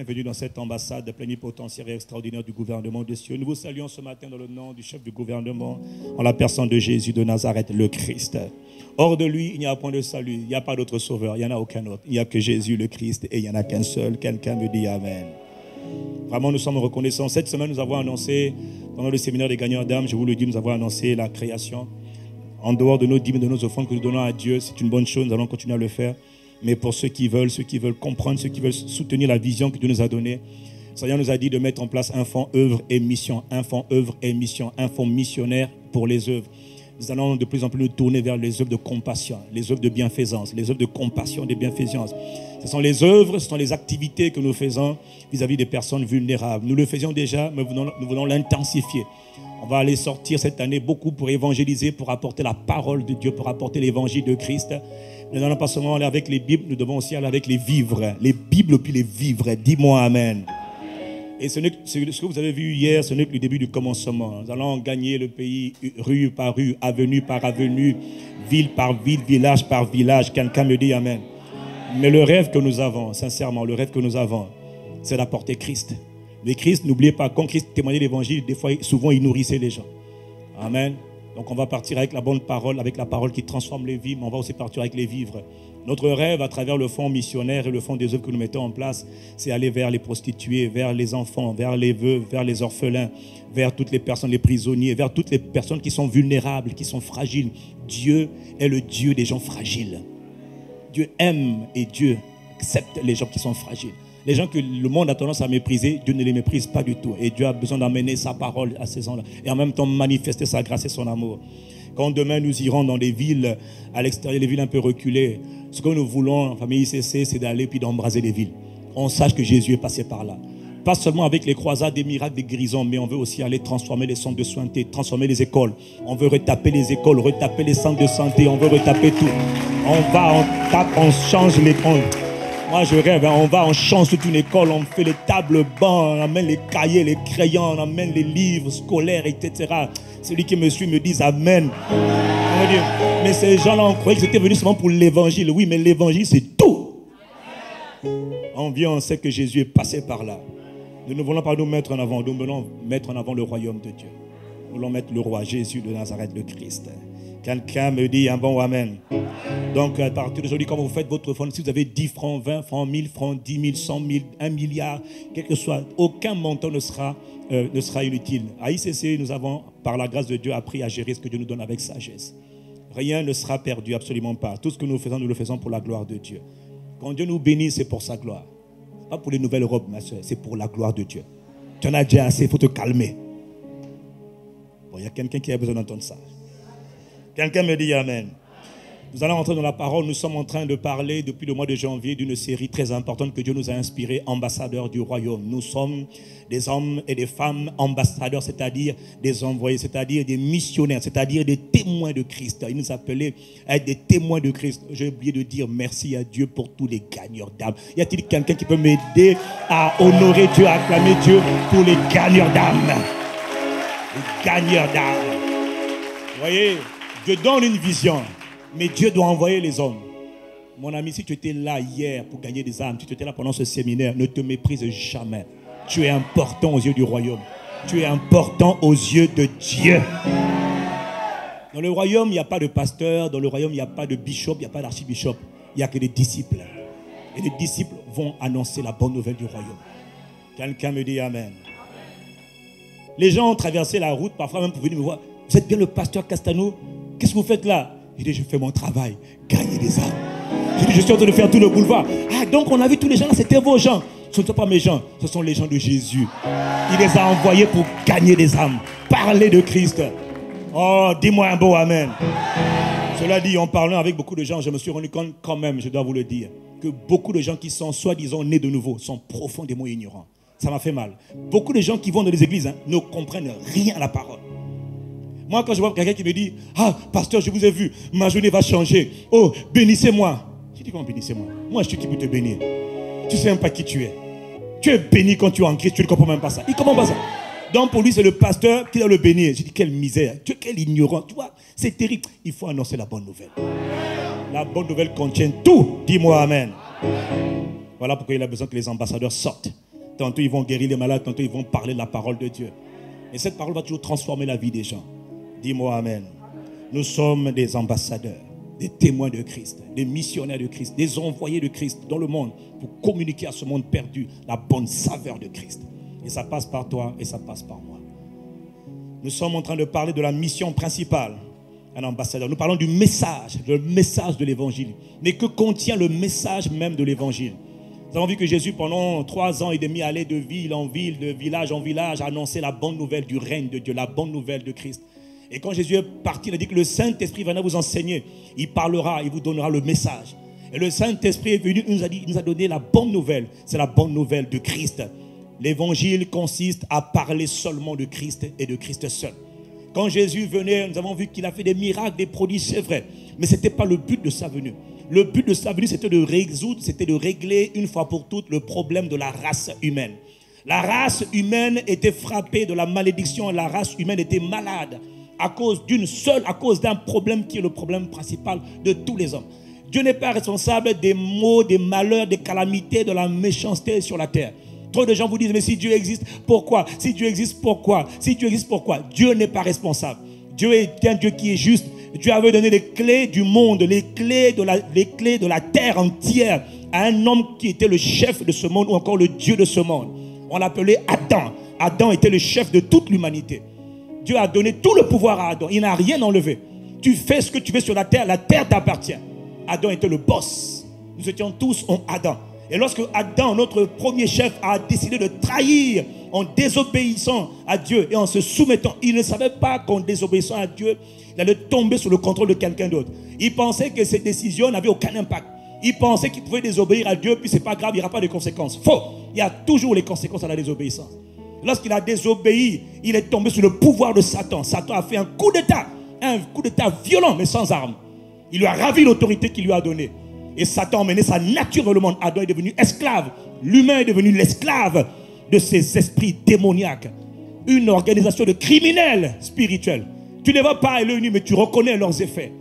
bienvenue dans cette ambassade plénipotentiaire et extraordinaire du gouvernement des cieux. Nous vous saluons ce matin dans le nom du chef du gouvernement, en la personne de Jésus de Nazareth, le Christ. Hors de lui, il n'y a point de salut, il n'y a pas d'autre sauveur, il n'y en a aucun autre. Il n'y a que Jésus, le Christ, et il n'y en a qu'un seul. Quelqu'un me dit Amen. Vraiment, nous sommes reconnaissants. Cette semaine, nous avons annoncé, pendant le séminaire des gagnants d'âme, je vous le dis, nous avons annoncé la création. En dehors de nos dîmes, de nos offrandes que nous donnons à Dieu, c'est une bonne chose, nous allons continuer à le faire. Mais pour ceux qui veulent comprendre, ceux qui veulent soutenir la vision que Dieu nous a donnée, le Seigneur nous a dit de mettre en place un fonds œuvre et mission, un fonds œuvre et mission, un fonds missionnaire pour les œuvres. Nous allons de plus en plus nous tourner vers les œuvres de compassion, les œuvres de bienfaisance, les œuvres de compassion, de bienfaisance. Ce sont les œuvres, ce sont les activités que nous faisons vis-à-vis des personnes vulnérables. Nous le faisions déjà, mais nous voulons l'intensifier. On va aller sortir cette année beaucoup pour évangéliser, pour apporter la parole de Dieu, pour apporter l'évangile de Christ. Nous n'allons pas seulement aller avec les Bibles, nous devons aussi aller avec les vivres. Les Bibles puis les vivres. Dis-moi Amen. Et ce que vous avez vu hier, ce n'est que le début du commencement. Nous allons gagner le pays rue par rue, avenue par avenue, ville par ville, village par village. Quelqu'un me dit Amen. Mais le rêve que nous avons, sincèrement, le rêve que nous avons, c'est d'apporter Christ. Mais Christ, n'oubliez pas, quand Christ témoignait l'évangile, des fois, souvent, il nourrissait les gens. Amen. Donc on va partir avec la bonne parole, avec la parole qui transforme les vies, mais on va aussi partir avec les vivres. Notre rêve à travers le fonds missionnaire et le fonds des œuvres que nous mettons en place, c'est aller vers les prostituées, vers les enfants, vers les veuves, vers les orphelins, vers toutes les personnes, les prisonniers, vers toutes les personnes qui sont vulnérables, qui sont fragiles. Dieu est le Dieu des gens fragiles. Dieu aime et Dieu accepte les gens qui sont fragiles. Les gens que le monde a tendance à mépriser, Dieu ne les méprise pas du tout. Et Dieu a besoin d'amener sa parole à ces gens-là. Et en même temps manifester sa grâce et son amour. Quand demain nous irons dans des villes, à l'extérieur, les villes un peu reculées, ce que nous voulons en famille ICC, c'est d'aller puis d'embraser les villes. On sache que Jésus est passé par là. Pas seulement avec les croisades, des miracles, des guérisons, mais on veut aussi aller transformer les centres de soins, transformer les écoles. On veut retaper les écoles, retaper les centres de santé, on veut retaper tout. On va, on tape, on change les... Moi, je rêve, on va, on change toute une école, on fait les tables bancs, on amène les cahiers, les crayons, on amène les livres scolaires, etc. Celui qui me suit me dit Amen. On va dire, mais ces gens-là, on croyait que c'était venu seulement pour l'évangile. Oui, mais l'évangile, c'est tout. On vient, on sait que Jésus est passé par là. Nous ne voulons pas nous mettre en avant, nous voulons mettre en avant le royaume de Dieu. Nous voulons mettre le roi Jésus de Nazareth, le Christ. Quelqu'un me dit un bon Amen. Donc, à partir d'aujourd'hui, quand vous faites votre fonds, si vous avez 10 francs, 20 francs, 1000 francs, 10 000, 100 000, 1 milliard, quel que soit, aucun montant ne sera inutile. À ICC, nous avons, par la grâce de Dieu, appris à gérer ce que Dieu nous donne avec sagesse. Rien ne sera perdu, absolument pas. Tout ce que nous le faisons pour la gloire de Dieu. Quand Dieu nous bénit, c'est pour sa gloire. Ce n'est pas pour les nouvelles robes, ma soeur, c'est pour la gloire de Dieu. Tu en as déjà assez, il faut te calmer. Bon, il y a quelqu'un qui a besoin d'entendre ça. Quelqu'un me dit Amen. Nous allons entrer dans la parole. Nous sommes en train de parler depuis le mois de janvier d'une série très importante que Dieu nous a inspirée, ambassadeurs du royaume. Nous sommes des hommes et des femmes ambassadeurs, c'est-à-dire des envoyés, c'est-à-dire des missionnaires, c'est-à-dire des témoins de Christ. Il nous appelait à être des témoins de Christ. J'ai oublié de dire merci à Dieu pour tous les gagneurs d'âme. Y a-t-il quelqu'un qui peut m'aider à honorer Dieu, à acclamer Dieu pour les gagneurs d'âme? Les gagneurs d'âme. Vous voyez, Dieu donne une vision. Mais Dieu doit envoyer les hommes. Mon ami, si tu étais là hier pour gagner des âmes, si tu étais là pendant ce séminaire, ne te méprise jamais. Tu es important aux yeux du royaume. Tu es important aux yeux de Dieu. Dans le royaume, il n'y a pas de pasteur. Dans le royaume, il n'y a pas de bishop, il n'y a pas d'archibishop. Il n'y a que des disciples. Et les disciples vont annoncer la bonne nouvelle du royaume. Quelqu'un me dit Amen. Les gens ont traversé la route, parfois même pour venir me voir. Vous êtes bien le pasteur Castanou? Qu'est-ce que vous faites là? J'ai dit, je fais mon travail, gagner des âmes. J'ai dit, je suis en train de faire tout le boulevard. Ah, donc on a vu tous les gens là, c'était vos gens. Ce ne sont pas mes gens, ce sont les gens de Jésus. Il les a envoyés pour gagner des âmes, parler de Christ. Oh, dis-moi un beau Amen. Cela dit, en parlant avec beaucoup de gens, je me suis rendu compte quand même, je dois vous le dire, que beaucoup de gens qui sont soi-disant nés de nouveau sont profondément ignorants. Ça m'a fait mal. Beaucoup de gens qui vont dans les églises ne comprennent rien à la parole. Moi, quand je vois quelqu'un qui me dit « Ah, pasteur, je vous ai vu, ma journée va changer. Oh, bénissez-moi. » Je dis « Comment bénissez-moi? Moi, je suis qui pour te bénir? Tu ne sais même pas qui tu es. Tu es béni quand tu es en Christ, tu ne comprends même pas ça. Il ne comprend pas ça. Donc, pour lui, c'est le pasteur qui doit le bénir. Je dis « Quelle misère, quel ignorant. » Tu vois, c'est terrible. Il faut annoncer la bonne nouvelle. La bonne nouvelle contient tout. Dis-moi Amen. Voilà pourquoi il a besoin que les ambassadeurs sortent. Tantôt ils vont guérir les malades, tantôt ils vont parler de la parole de Dieu. Et cette parole va toujours transformer la vie des gens. Dis-moi amen. Nous sommes des ambassadeurs, des témoins de Christ, des missionnaires de Christ, des envoyés de Christ dans le monde pour communiquer à ce monde perdu la bonne saveur de Christ. Et ça passe par toi et ça passe par moi. Nous sommes en train de parler de la mission principale. Un ambassadeur. Nous parlons du message, le message de l'évangile. Mais que contient le message même de l'évangile? Nous avons vu que Jésus, pendant 3 ans et demi, allait de ville en ville, de village en village, annoncer la bonne nouvelle du règne de Dieu, la bonne nouvelle de Christ. Et quand Jésus est parti, il a dit que le Saint-Esprit viendra vous enseigner. Il parlera, il vous donnera le message. Et le Saint-Esprit est venu, il nous a donné la bonne nouvelle. C'est la bonne nouvelle de Christ. L'évangile consiste à parler seulement de Christ et de Christ seul. Quand Jésus venait, nous avons vu qu'il a fait des miracles, des prodiges, c'est vrai. Mais ce n'était pas le but de sa venue. Le but de sa venue, c'était de résoudre, c'était de régler une fois pour toutes le problème de la race humaine. La race humaine était frappée de la malédiction. La race humaine était malade à cause d'un problème qui est le problème principal de tous les hommes. Dieu n'est pas responsable des maux, des malheurs, des calamités, de la méchanceté sur la terre. Trop de gens vous disent, mais si Dieu existe, pourquoi? Si Dieu existe, pourquoi? Si Dieu existe, pourquoi? Dieu n'est pas responsable. Dieu est un Dieu qui est juste. Dieu avait donné les clés du monde, les clés de la terre entière à un homme qui était le chef de ce monde ou encore le Dieu de ce monde. On l'appelait Adam. Adam était le chef de toute l'humanité. Dieu a donné tout le pouvoir à Adam. Il n'a rien enlevé. Tu fais ce que tu veux sur la terre t'appartient. Adam était le boss. Nous étions tous en Adam. Et lorsque Adam, notre premier chef, a décidé de trahir en désobéissant à Dieu et en se soumettant, il ne savait pas qu'en désobéissant à Dieu, il allait tomber sous le contrôle de quelqu'un d'autre. Il pensait que ses décisions n'avaient aucun impact. Il pensait qu'il pouvait désobéir à Dieu, puis c'est pas grave, il n'y aura pas de conséquences. Faux! Il y a toujours les conséquences à la désobéissance. Lorsqu'il a désobéi, il est tombé sous le pouvoir de Satan. Satan a fait un coup d'État violent, mais sans armes. Il lui a ravi l'autorité qu'il lui a donnée. Et Satan a emmené sa nature dans le monde. Adam est devenu esclave. L'humain est devenu l'esclave de ces esprits démoniaques. Une organisation de criminels spirituels. Tu ne vas pas à l'œil nu, mais tu reconnais leurs effets.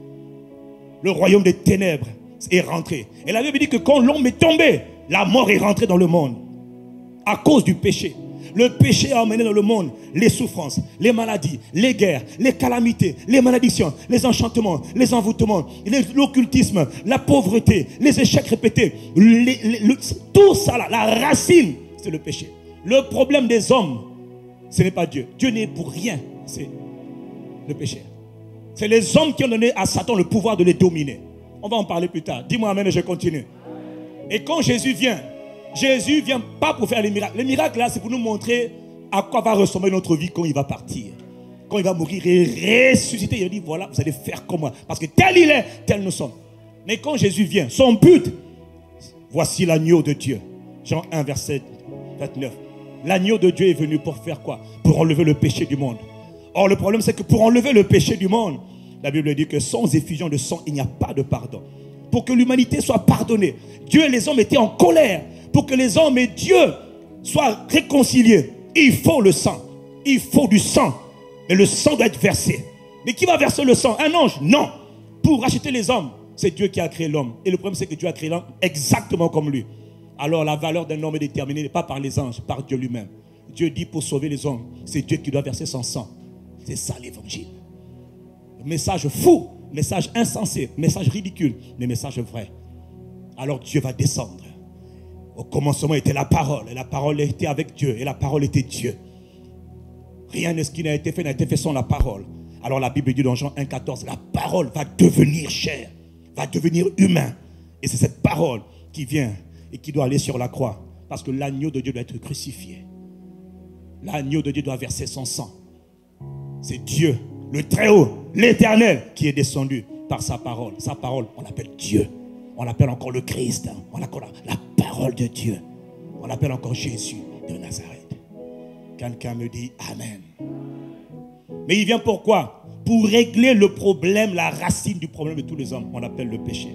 Le royaume des ténèbres est rentré. Et la Bible dit que quand l'homme est tombé, la mort est rentrée dans le monde. À cause du péché. Le péché a emmené dans le monde les souffrances, les maladies, les guerres, les calamités, les malédictions, les enchantements, les envoûtements, l'occultisme, la pauvreté, les échecs répétés. Tout ça, là, la racine, c'est le péché. Le problème des hommes, ce n'est pas Dieu. Dieu n'est pour rien, c'est le péché. C'est les hommes qui ont donné à Satan le pouvoir de les dominer. On va en parler plus tard. Dis-moi amen et je continue. Et quand Jésus vient pas pour faire les miracles. Les miracles là, c'est pour nous montrer à quoi va ressembler notre vie quand il va partir. Quand il va mourir et ressusciter, il dit voilà, vous allez faire comme moi. Parce que tel il est, tel nous sommes. Mais quand Jésus vient, son but, voici l'agneau de Dieu. Jean 1, verset 29. L'agneau de Dieu est venu pour faire quoi? Pour enlever le péché du monde. Or, le problème, c'est que pour enlever le péché du monde, la Bible dit que sans effusion de sang, il n'y a pas de pardon. Pour que l'humanité soit pardonnée, Dieu et les hommes étaient en colère. Pour que les hommes et Dieu soient réconciliés, il faut le sang. Il faut du sang. Et le sang doit être versé. Mais qui va verser le sang? Un ange? Non. Pour racheter les hommes, c'est Dieu qui a créé l'homme. Et le problème, c'est que Dieu a créé l'homme exactement comme lui. Alors la valeur d'un homme est déterminée pas par les anges, par Dieu lui-même. Dieu dit pour sauver les hommes, c'est Dieu qui doit verser son sang. C'est ça l'évangile. Message fou, message insensé, message ridicule, mais message vrai. Alors Dieu va descendre. Au commencement était la parole, et la parole était avec Dieu, et la parole était Dieu. Rien de ce qui n'a été fait sans la parole. Alors la Bible dit dans Jean 1,14, la parole va devenir chair, va devenir humain. Et c'est cette parole qui vient et qui doit aller sur la croix. Parce que l'agneau de Dieu doit être crucifié. L'agneau de Dieu doit verser son sang. C'est Dieu, le Très-Haut, l'Éternel, qui est descendu par sa parole. Sa parole, on l'appelle Dieu. On l'appelle encore le Christ. On l'appelle la parole de Dieu. On l'appelle encore Jésus de Nazareth. Quelqu'un me dit Amen. Mais il vient pourquoi? Pour régler le problème, la racine du problème de tous les hommes. On l'appelle le péché.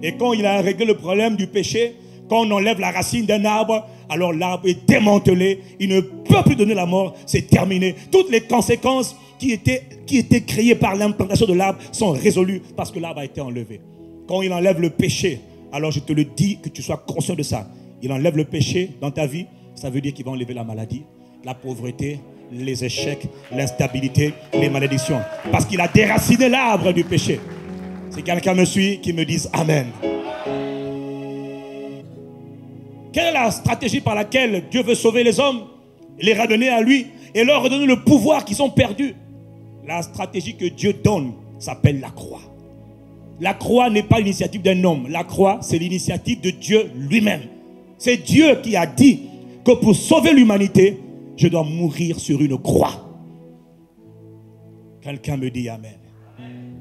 Et quand il a réglé le problème du péché, quand on enlève la racine d'un arbre, alors l'arbre est démantelé. Il ne peut plus donner la mort. C'est terminé. Toutes les conséquences qui étaient créées par l'implantation de l'arbre sont résolues parce que l'arbre a été enlevé. Quand il enlève le péché, alors je te le dis, que tu sois conscient de ça. Il enlève le péché dans ta vie. Ça veut dire qu'il va enlever la maladie, la pauvreté, les échecs, l'instabilité, les malédictions. Parce qu'il a déraciné l'arbre du péché. Si quelqu'un me suit, qu'il me dise Amen. Quelle est la stratégie par laquelle Dieu veut sauver les hommes, les ramener à lui et leur redonner le pouvoir qu'ils ont perdu? La stratégie que Dieu donne s'appelle la croix. La croix n'est pas l'initiative d'un homme. La croix, c'est l'initiative de Dieu lui-même. C'est Dieu qui a dit que pour sauver l'humanité, je dois mourir sur une croix. Quelqu'un me dit Amen.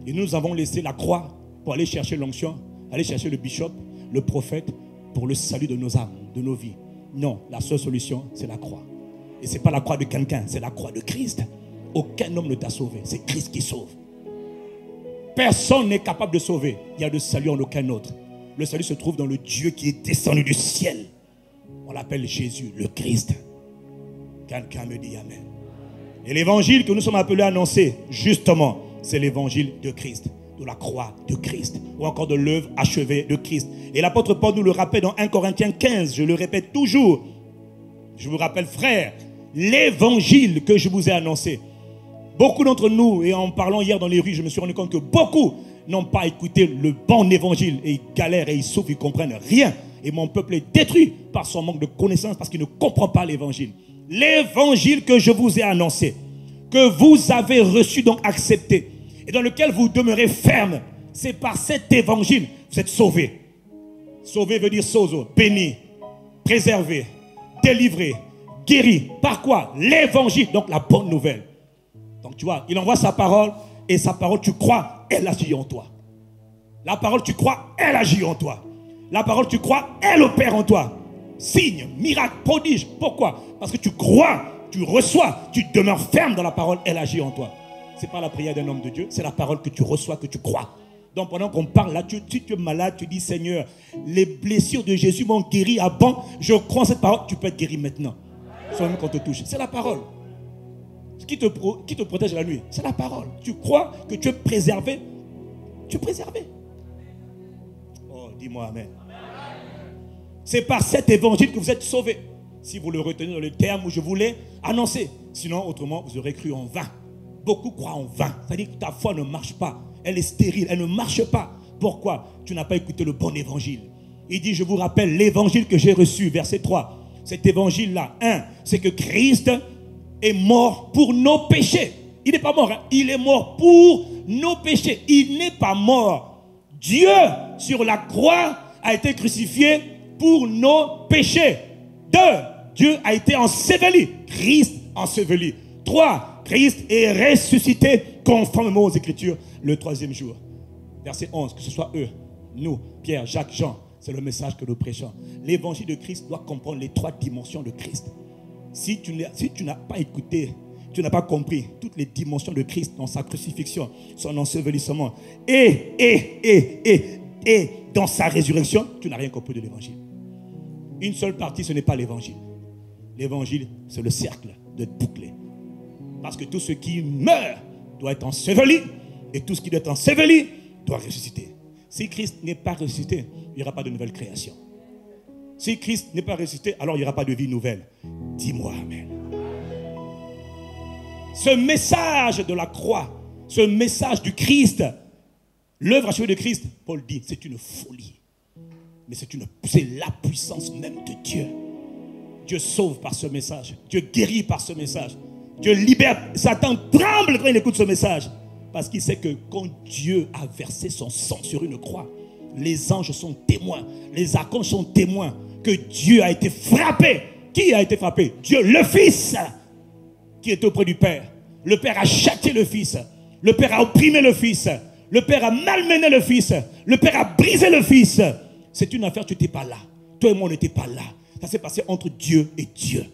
Et nous avons laissé la croix pour aller chercher l'onction, aller chercher le bishop, le prophète, pour le salut de nos âmes, de nos vies. Non, la seule solution, c'est la croix. Et ce n'est pas la croix de quelqu'un, c'est la croix de Christ. Aucun homme ne t'a sauvé, c'est Christ qui sauve. Personne n'est capable de sauver. Il y a de salut en aucun autre. Le salut se trouve dans le Dieu qui est descendu du ciel. On l'appelle Jésus, le Christ. Quelqu'un me dit Amen. Et l'évangile que nous sommes appelés à annoncer, justement, c'est l'évangile de Christ, de la croix de Christ, ou encore de l'œuvre achevée de Christ. Et l'apôtre Paul nous le rappelle dans 1 Corinthiens 15, je le répète toujours. Je vous rappelle, frères, l'évangile que je vous ai annoncé. Beaucoup d'entre nous, et en parlant hier dans les rues, je me suis rendu compte que beaucoup n'ont pas écouté le bon évangile. Et ils galèrent et ils souffrent, ils ne comprennent rien. Et mon peuple est détruit par son manque de connaissance parce qu'il ne comprend pas l'évangile. L'évangile que je vous ai annoncé, que vous avez reçu, donc accepté, et dans lequel vous demeurez ferme, c'est par cet évangile que vous êtes sauvés. Sauvé veut dire sozo, béni, préservé, délivré, guéri. Par quoi? L'évangile, donc la bonne nouvelle. Donc tu vois, il envoie sa parole, et sa parole, tu crois, elle agit en toi. La parole, tu crois, elle agit en toi. La parole, tu crois, elle opère en toi. Signe, miracle, prodige. Pourquoi? Parce que tu crois, tu reçois, tu demeures ferme dans la parole, elle agit en toi. Ce n'est pas la prière d'un homme de Dieu, c'est la parole que tu reçois, que tu crois. Donc pendant qu'on parle là, si tu es malade, tu dis Seigneur, les blessures de Jésus m'ont guéri avant, je crois en cette parole, tu peux être guéri maintenant. Sans même qu'on te touche. C'est la parole. Ce qui te protège la nuit, c'est la parole. Tu crois que tu es préservé, tu es préservé. Oh, dis-moi Amen. C'est par cet évangile que vous êtes sauvés. Si vous le retenez dans le terme où je vous l'ai annoncé. Sinon, autrement, vous aurez cru en vain. Beaucoup croient en vain. C'est-à-dire que ta foi ne marche pas. Elle est stérile, elle ne marche pas. Pourquoi? Tu n'as pas écouté le bon évangile. Il dit, je vous rappelle l'évangile que j'ai reçu, verset 3. Cet évangile-là, c'est que Christ est mort pour nos péchés. Il n'est pas mort, hein? Il est mort pour nos péchés. Il n'est pas mort. Dieu, sur la croix, a été crucifié pour nos péchés. 2. Dieu a été enseveli. Christ enseveli. 3. Christ est ressuscité conformément aux Écritures le 3e jour. Verset 11. Que ce soit eux, nous, Pierre, Jacques, Jean, c'est le message que nous prêchons. L'évangile de Christ doit comprendre les 3 dimensions de Christ. Si tu n'as pas écouté, tu n'as pas compris toutes les dimensions de Christ dans sa crucifixion, son ensevelissement et dans sa résurrection, tu n'as rien compris de l'évangile. Une seule partie, ce n'est pas l'évangile. L'évangile, c'est le cercle de boucler. Parce que tout ce qui meurt doit être enseveli, et tout ce qui doit être enseveli doit ressusciter. Si Christ n'est pas ressuscité, il n'y aura pas de nouvelle création. Si Christ n'est pas ressuscité, alors il n'y aura pas de vie nouvelle. Dis-moi Amen. Ce message de la croix, ce message du Christ, l'œuvre achevée de Christ, Paul dit, c'est une folie. Mais c'est la puissance même de Dieu. Dieu sauve par ce message. Dieu guérit par ce message. Dieu libère. Satan tremble quand il écoute ce message. Parce qu'il sait que quand Dieu a versé son sang sur une croix, les anges sont témoins. Les archanges sont témoins que Dieu a été frappé. Qui a été frappé? Dieu, le Fils, qui est auprès du Père. Le Père a châtié le Fils. Le Père a opprimé le Fils. Le Père a malmené le Fils. Le Père a brisé le Fils. C'est une affaire, tu n'étais pas là. Toi et moi, on n'était pas là. Ça s'est passé entre Dieu et Dieu.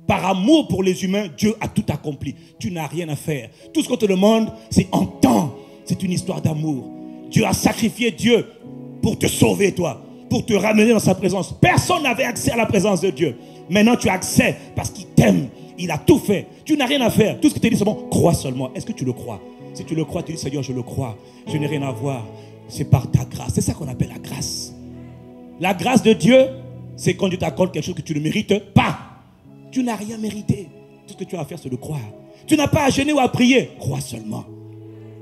Par amour pour les humains, Dieu a tout accompli. Tu n'as rien à faire. Tout ce qu'on te demande, c'est en temps. C'est une histoire d'amour. Dieu a sacrifié Dieu pour te sauver, toi. Pour te ramener dans sa présence. Personne n'avait accès à la présence de Dieu. Maintenant, tu as accès parce qu'il t'aime. Il a tout fait. Tu n'as rien à faire. Tout ce que tu dis, c'est bon. Crois seulement. Est-ce que tu le crois? Si tu le crois, tu dis, Seigneur, je le crois. Je n'ai rien à voir. C'est par ta grâce. C'est ça qu'on appelle la grâce. La grâce de Dieu, c'est quand Dieu t'accorde quelque chose que tu ne mérites pas. Tu n'as rien mérité. Tout ce que tu as à faire, c'est de croire. Tu n'as pas à jeûner ou à prier. Crois seulement.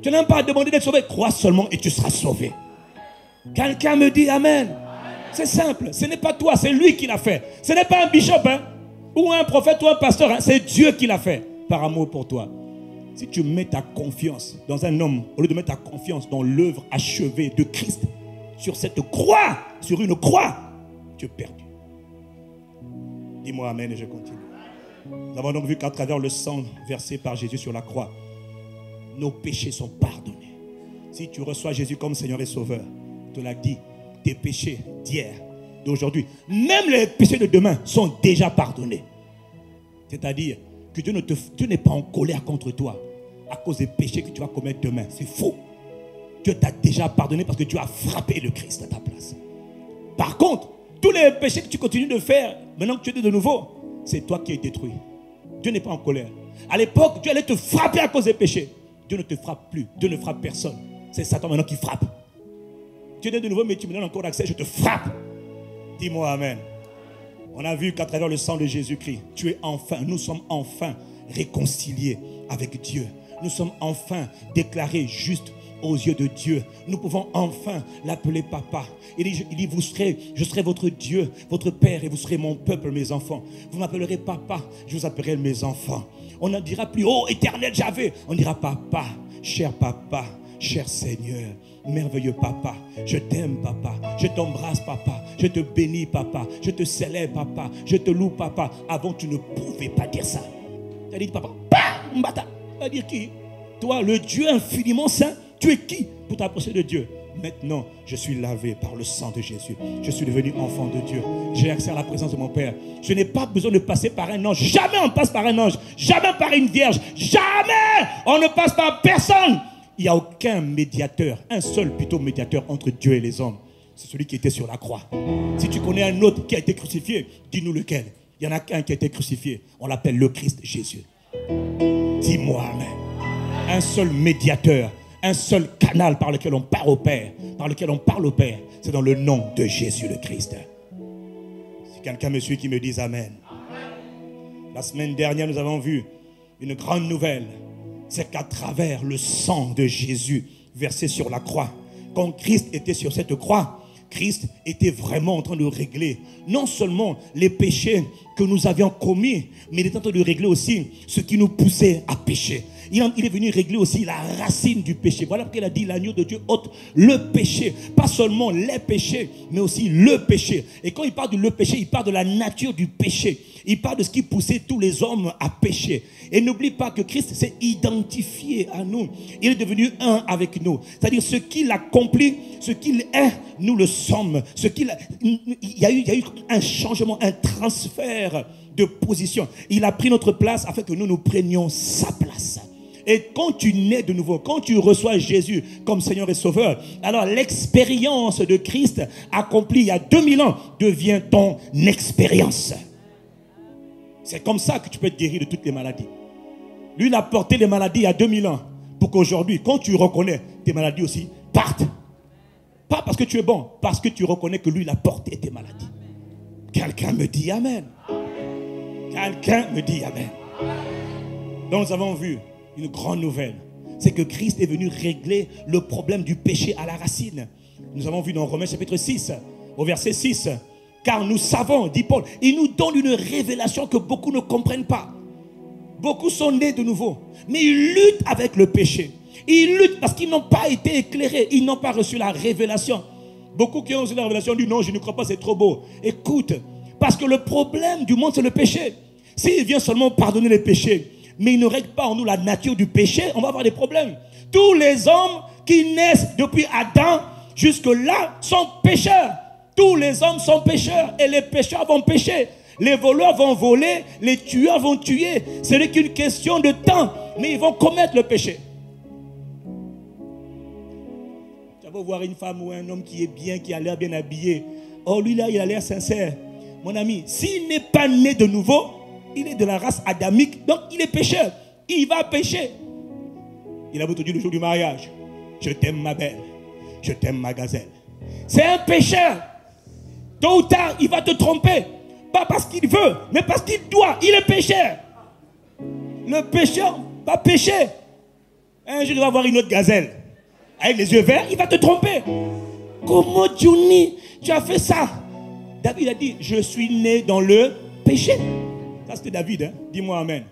Tu n'as pas à demander d'être sauvé. Crois seulement et tu seras sauvé. Quelqu'un me dit Amen. C'est simple. Ce n'est pas toi, c'est lui qui l'a fait. Ce n'est pas un bishop, hein, ou un prophète ou un pasteur. Hein. C'est Dieu qui l'a fait par amour pour toi. Si tu mets ta confiance dans un homme, au lieu de mettre ta confiance dans l'œuvre achevée de Christ, sur cette croix, sur une croix, tu es perdu. Dis-moi Amen et je continue. Nous avons donc vu qu'à travers le sang versé par Jésus sur la croix, nos péchés sont pardonnés. Si tu reçois Jésus comme Seigneur et Sauveur, je te l'ai dit, tes péchés d'hier, d'aujourd'hui, même les péchés de demain sont déjà pardonnés. C'est-à-dire que Dieu n'est pas en colère contre toi à cause des péchés que tu vas commettre demain. C'est faux. Dieu t'a déjà pardonné parce que tu as frappé le Christ à ta place. Par contre, tous les péchés que tu continues de faire, maintenant que tu es de nouveau, c'est toi qui es détruit. Dieu n'est pas en colère. À l'époque, Dieu allait te frapper à cause des péchés. Dieu ne te frappe plus. Dieu ne frappe personne. C'est Satan maintenant qui frappe. Tu es de nouveau, mais tu me donnes encore accès, je te frappe. Dis-moi Amen. On a vu qu'à travers le sang de Jésus-Christ, nous sommes enfin réconciliés avec Dieu. Nous sommes enfin déclarés justes aux yeux de Dieu. Nous pouvons enfin l'appeler papa. Il dit, je serai votre Dieu, votre Père, et vous serez mon peuple, mes enfants. Vous m'appellerez papa, je vous appellerai mes enfants. On ne dira plus, oh éternel Javé. On dira papa, cher Seigneur, merveilleux papa. Je t'aime papa, je t'embrasse papa, je te bénis papa, je te célèbre papa, je te loue papa. Avant tu ne pouvais pas dire ça. Tu as dit papa, mbata. Tu vas dire qui? Toi, le Dieu infiniment saint, tu es qui pour t'approcher de Dieu? Maintenant, je suis lavé par le sang de Jésus. Je suis devenu enfant de Dieu. J'ai accès à la présence de mon Père. Je n'ai pas besoin de passer par un ange. Jamais on passe par un ange. Jamais par une vierge. Jamais on ne passe par personne. Il n'y a aucun médiateur, un seul plutôt médiateur entre Dieu et les hommes. C'est celui qui était sur la croix. Si tu connais un autre qui a été crucifié, dis-nous lequel. Il y en a qu'un qui a été crucifié. On l'appelle le Christ Jésus. Dis-moi Amen. Un seul médiateur, un seul canal par lequel on parle au Père, c'est dans le nom de Jésus le Christ. Si quelqu'un me suit qui me dise Amen. La semaine dernière, nous avons vu une grande nouvelle. C'est qu'à travers le sang de Jésus versé sur la croix, quand Christ était sur cette croix, Christ était vraiment en train de régler non seulement les péchés que nous avions commis, mais il était en train de régler aussi ce qui nous poussait à pécher. Il est venu régler aussi la racine du péché. Voilà pourquoi il a dit l'agneau de Dieu ôte le péché. Pas seulement les péchés, mais aussi le péché. Et quand il parle de le péché, il parle de la nature du péché. Il parle de ce qui poussait tous les hommes à pécher. Et n'oublie pas que Christ s'est identifié à nous. Il est devenu un avec nous. C'est-à-dire ce qu'il accomplit, ce qu'il est, nous le sommes. Il y a eu un changement, un transfert de position. Il a pris notre place afin que nous prenions sa place. Et quand tu nais de nouveau, quand tu reçois Jésus comme Seigneur et Sauveur, alors l'expérience de Christ accomplie il y a 2000 ans devient ton expérience. C'est comme ça que tu peux être guéri de toutes les maladies. Lui, il a porté les maladies il y a 2000 ans pour qu'aujourd'hui, quand tu reconnais, tes maladies aussi partent. Pas parce que tu es bon, parce que tu reconnais que lui, il a porté tes maladies. Quelqu'un me dit Amen. Quelqu'un me dit Amen. Donc nous avons vu une grande nouvelle. C'est que Christ est venu régler le problème du péché à la racine. Nous avons vu dans Romains chapitre 6, au verset 6. Car nous savons, dit Paul, il nous donne une révélation que beaucoup ne comprennent pas. Beaucoup sont nés de nouveau, mais ils luttent avec le péché. Ils luttent parce qu'ils n'ont pas été éclairés. Ils n'ont pas reçu la révélation. Beaucoup qui ont reçu la révélation disent non, je ne crois pas, c'est trop beau. Écoute, parce que le problème du monde, c'est le péché. S'il vient seulement pardonner les péchés, mais il ne règle pas en nous la nature du péché, on va avoir des problèmes. Tous les hommes qui naissent depuis Adam jusque-là sont pécheurs. Tous les hommes sont pécheurs et les pécheurs vont pécher. Les voleurs vont voler, les tueurs vont tuer. Ce n'est qu'une question de temps, mais ils vont commettre le péché. Tu vas voir une femme ou un homme qui est bien, qui a l'air bien habillé. Oh, lui là, il a l'air sincère. Mon ami, s'il n'est pas né de nouveau, il est de la race adamique, donc il est pécheur. Il va pécher. Il a beau te dire le jour du mariage, je t'aime ma belle, je t'aime ma gazelle. C'est un pécheur. Tôt ou tard, il va te tromper. Pas parce qu'il veut, mais parce qu'il doit. Il est pécheur. Le pécheur va pécher. Un jour, il va voir une autre gazelle. Avec les yeux verts, il va te tromper. Comment Johnny, tu as fait ça? David a dit, je suis né dans le péché. Ça c'était David, hein? Dis-moi amen.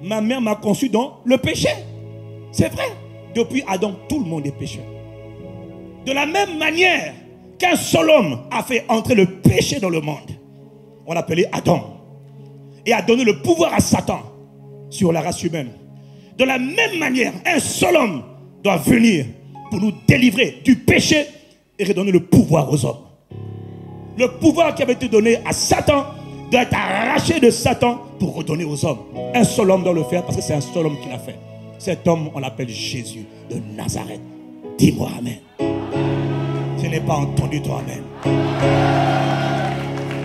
Ma mère m'a conçu dans le péché. C'est vrai. Depuis Adam, tout le monde est pécheur. De la même manière qu'un seul homme a fait entrer le péché dans le monde, on l'appelait Adam, et a donné le pouvoir à Satan sur la race humaine. De la même manière, un seul homme doit venir pour nous délivrer du péché et redonner le pouvoir aux hommes. Le pouvoir qui avait été donné à Satan doit être arraché de Satan pour redonner aux hommes. Un seul homme doit le faire parce que c'est un seul homme qui l'a fait. Cet homme, on l'appelle Jésus de Nazareth. Dis-moi amen. Je n'ai pas entendu toi amen.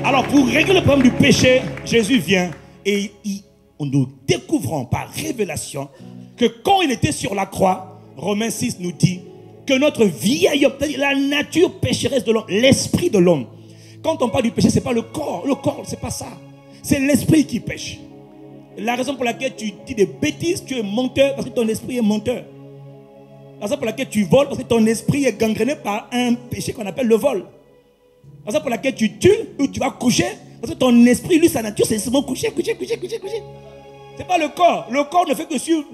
Alors pour régler le problème du péché, Jésus vient et nous découvrons par révélation que quand il était sur la croix, Romains 6 nous dit que notre vieil homme, la nature pécheresse de l'homme, l'esprit de l'homme. Quand on parle du péché, ce n'est pas le corps. Le corps, ce n'est pas ça. C'est l'esprit qui pêche. La raison pour laquelle tu dis des bêtises, tu es menteur parce que ton esprit est menteur. La raison pour laquelle tu voles parce que ton esprit est gangréné par un péché qu'on appelle le vol. La raison pour laquelle tu tues ou tu vas coucher parce que ton esprit, lui, sa nature, c'est seulement coucher. Ce n'est pas le corps. Le corps ne fait que suivre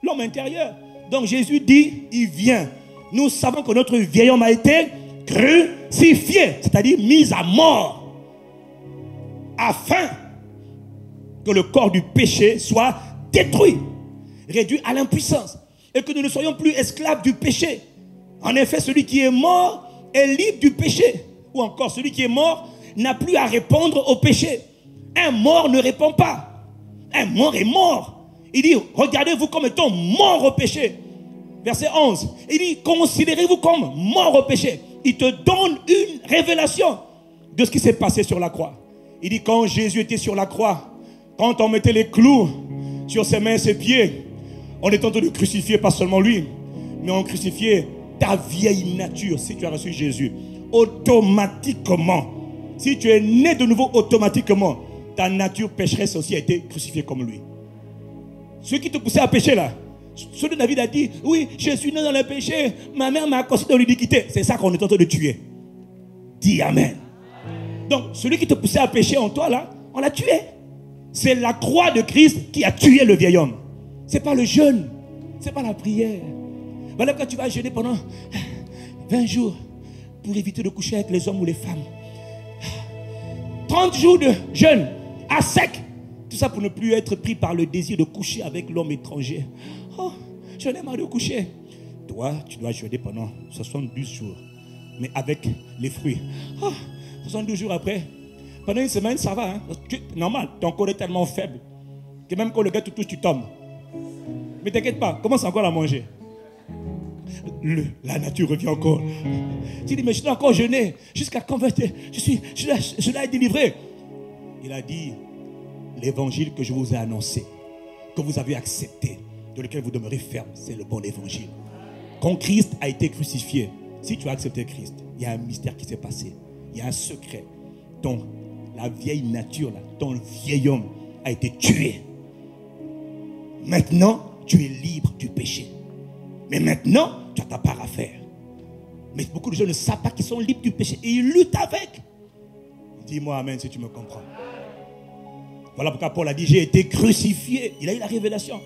l'homme intérieur. Donc Jésus dit, il vient. Nous savons que notre vieil homme a été crucifié, c'est-à-dire mis à mort, afin que le corps du péché soit détruit, réduit à l'impuissance, et que nous ne soyons plus esclaves du péché. En effet, celui qui est mort est libre du péché. Ou encore, celui qui est mort n'a plus à répondre au péché. Un mort ne répond pas. Un mort est mort. Il dit, regardez-vous comme étant mort au péché. Verset 11, il dit, considérez-vous comme mort au péché. Il te donne une révélation de ce qui s'est passé sur la croix. Il dit, quand Jésus était sur la croix, quand on mettait les clous sur ses mains et ses pieds, on était en train de crucifier pas seulement lui, mais on crucifiait ta vieille nature. Si tu as reçu Jésus, automatiquement, si tu es né de nouveau, automatiquement, ta nature pécheresse aussi a été crucifiée comme lui. Ceux qui te poussaient à pécher là, ce que David a dit, oui, je suis né dans le péché, ma mère m'a conçu dans l'iniquité. C'est ça qu'on est en train de tuer. Dis amen. Donc, celui qui te poussait à pécher en toi là, on l'a tué. C'est la croix de Christ qui a tué le vieil homme. Ce n'est pas le jeûne, ce n'est pas la prière. Voilà, quand tu vas jeûner pendant 20 jours pour éviter de coucher avec les hommes ou les femmes. 30 jours de jeûne à sec. Tout ça pour ne plus être pris par le désir de coucher avec l'homme étranger. Oh, j'en ai marre de coucher. Toi, tu dois jeûner pendant 72 jours. Mais avec les fruits. Oh, 72 jours après, pendant une semaine, ça va. Hein? Normal, ton corps est tellement faible que même quand le gars te touche, tu tombes. Mais t'inquiète pas, commence encore à manger. La nature revient encore. Tu dis, mais je dois encore jeûner. Jusqu'à quand je dois être délivré. Il a dit, l'évangile que je vous ai annoncé, que vous avez accepté, de lequel vous demeurez ferme, c'est le bon évangile. Quand Christ a été crucifié, si tu as accepté Christ, il y a un mystère qui s'est passé. Il y a un secret. La vieille nature, là, ton vieil homme a été tué. Maintenant, tu es libre du péché. Mais maintenant, tu as ta part à faire. Mais beaucoup de gens ne savent pas qu'ils sont libres du péché et ils luttent avec. Dis-moi amen si tu me comprends. Voilà pourquoi Paul a dit, j'ai été crucifié. Il a eu la révélation.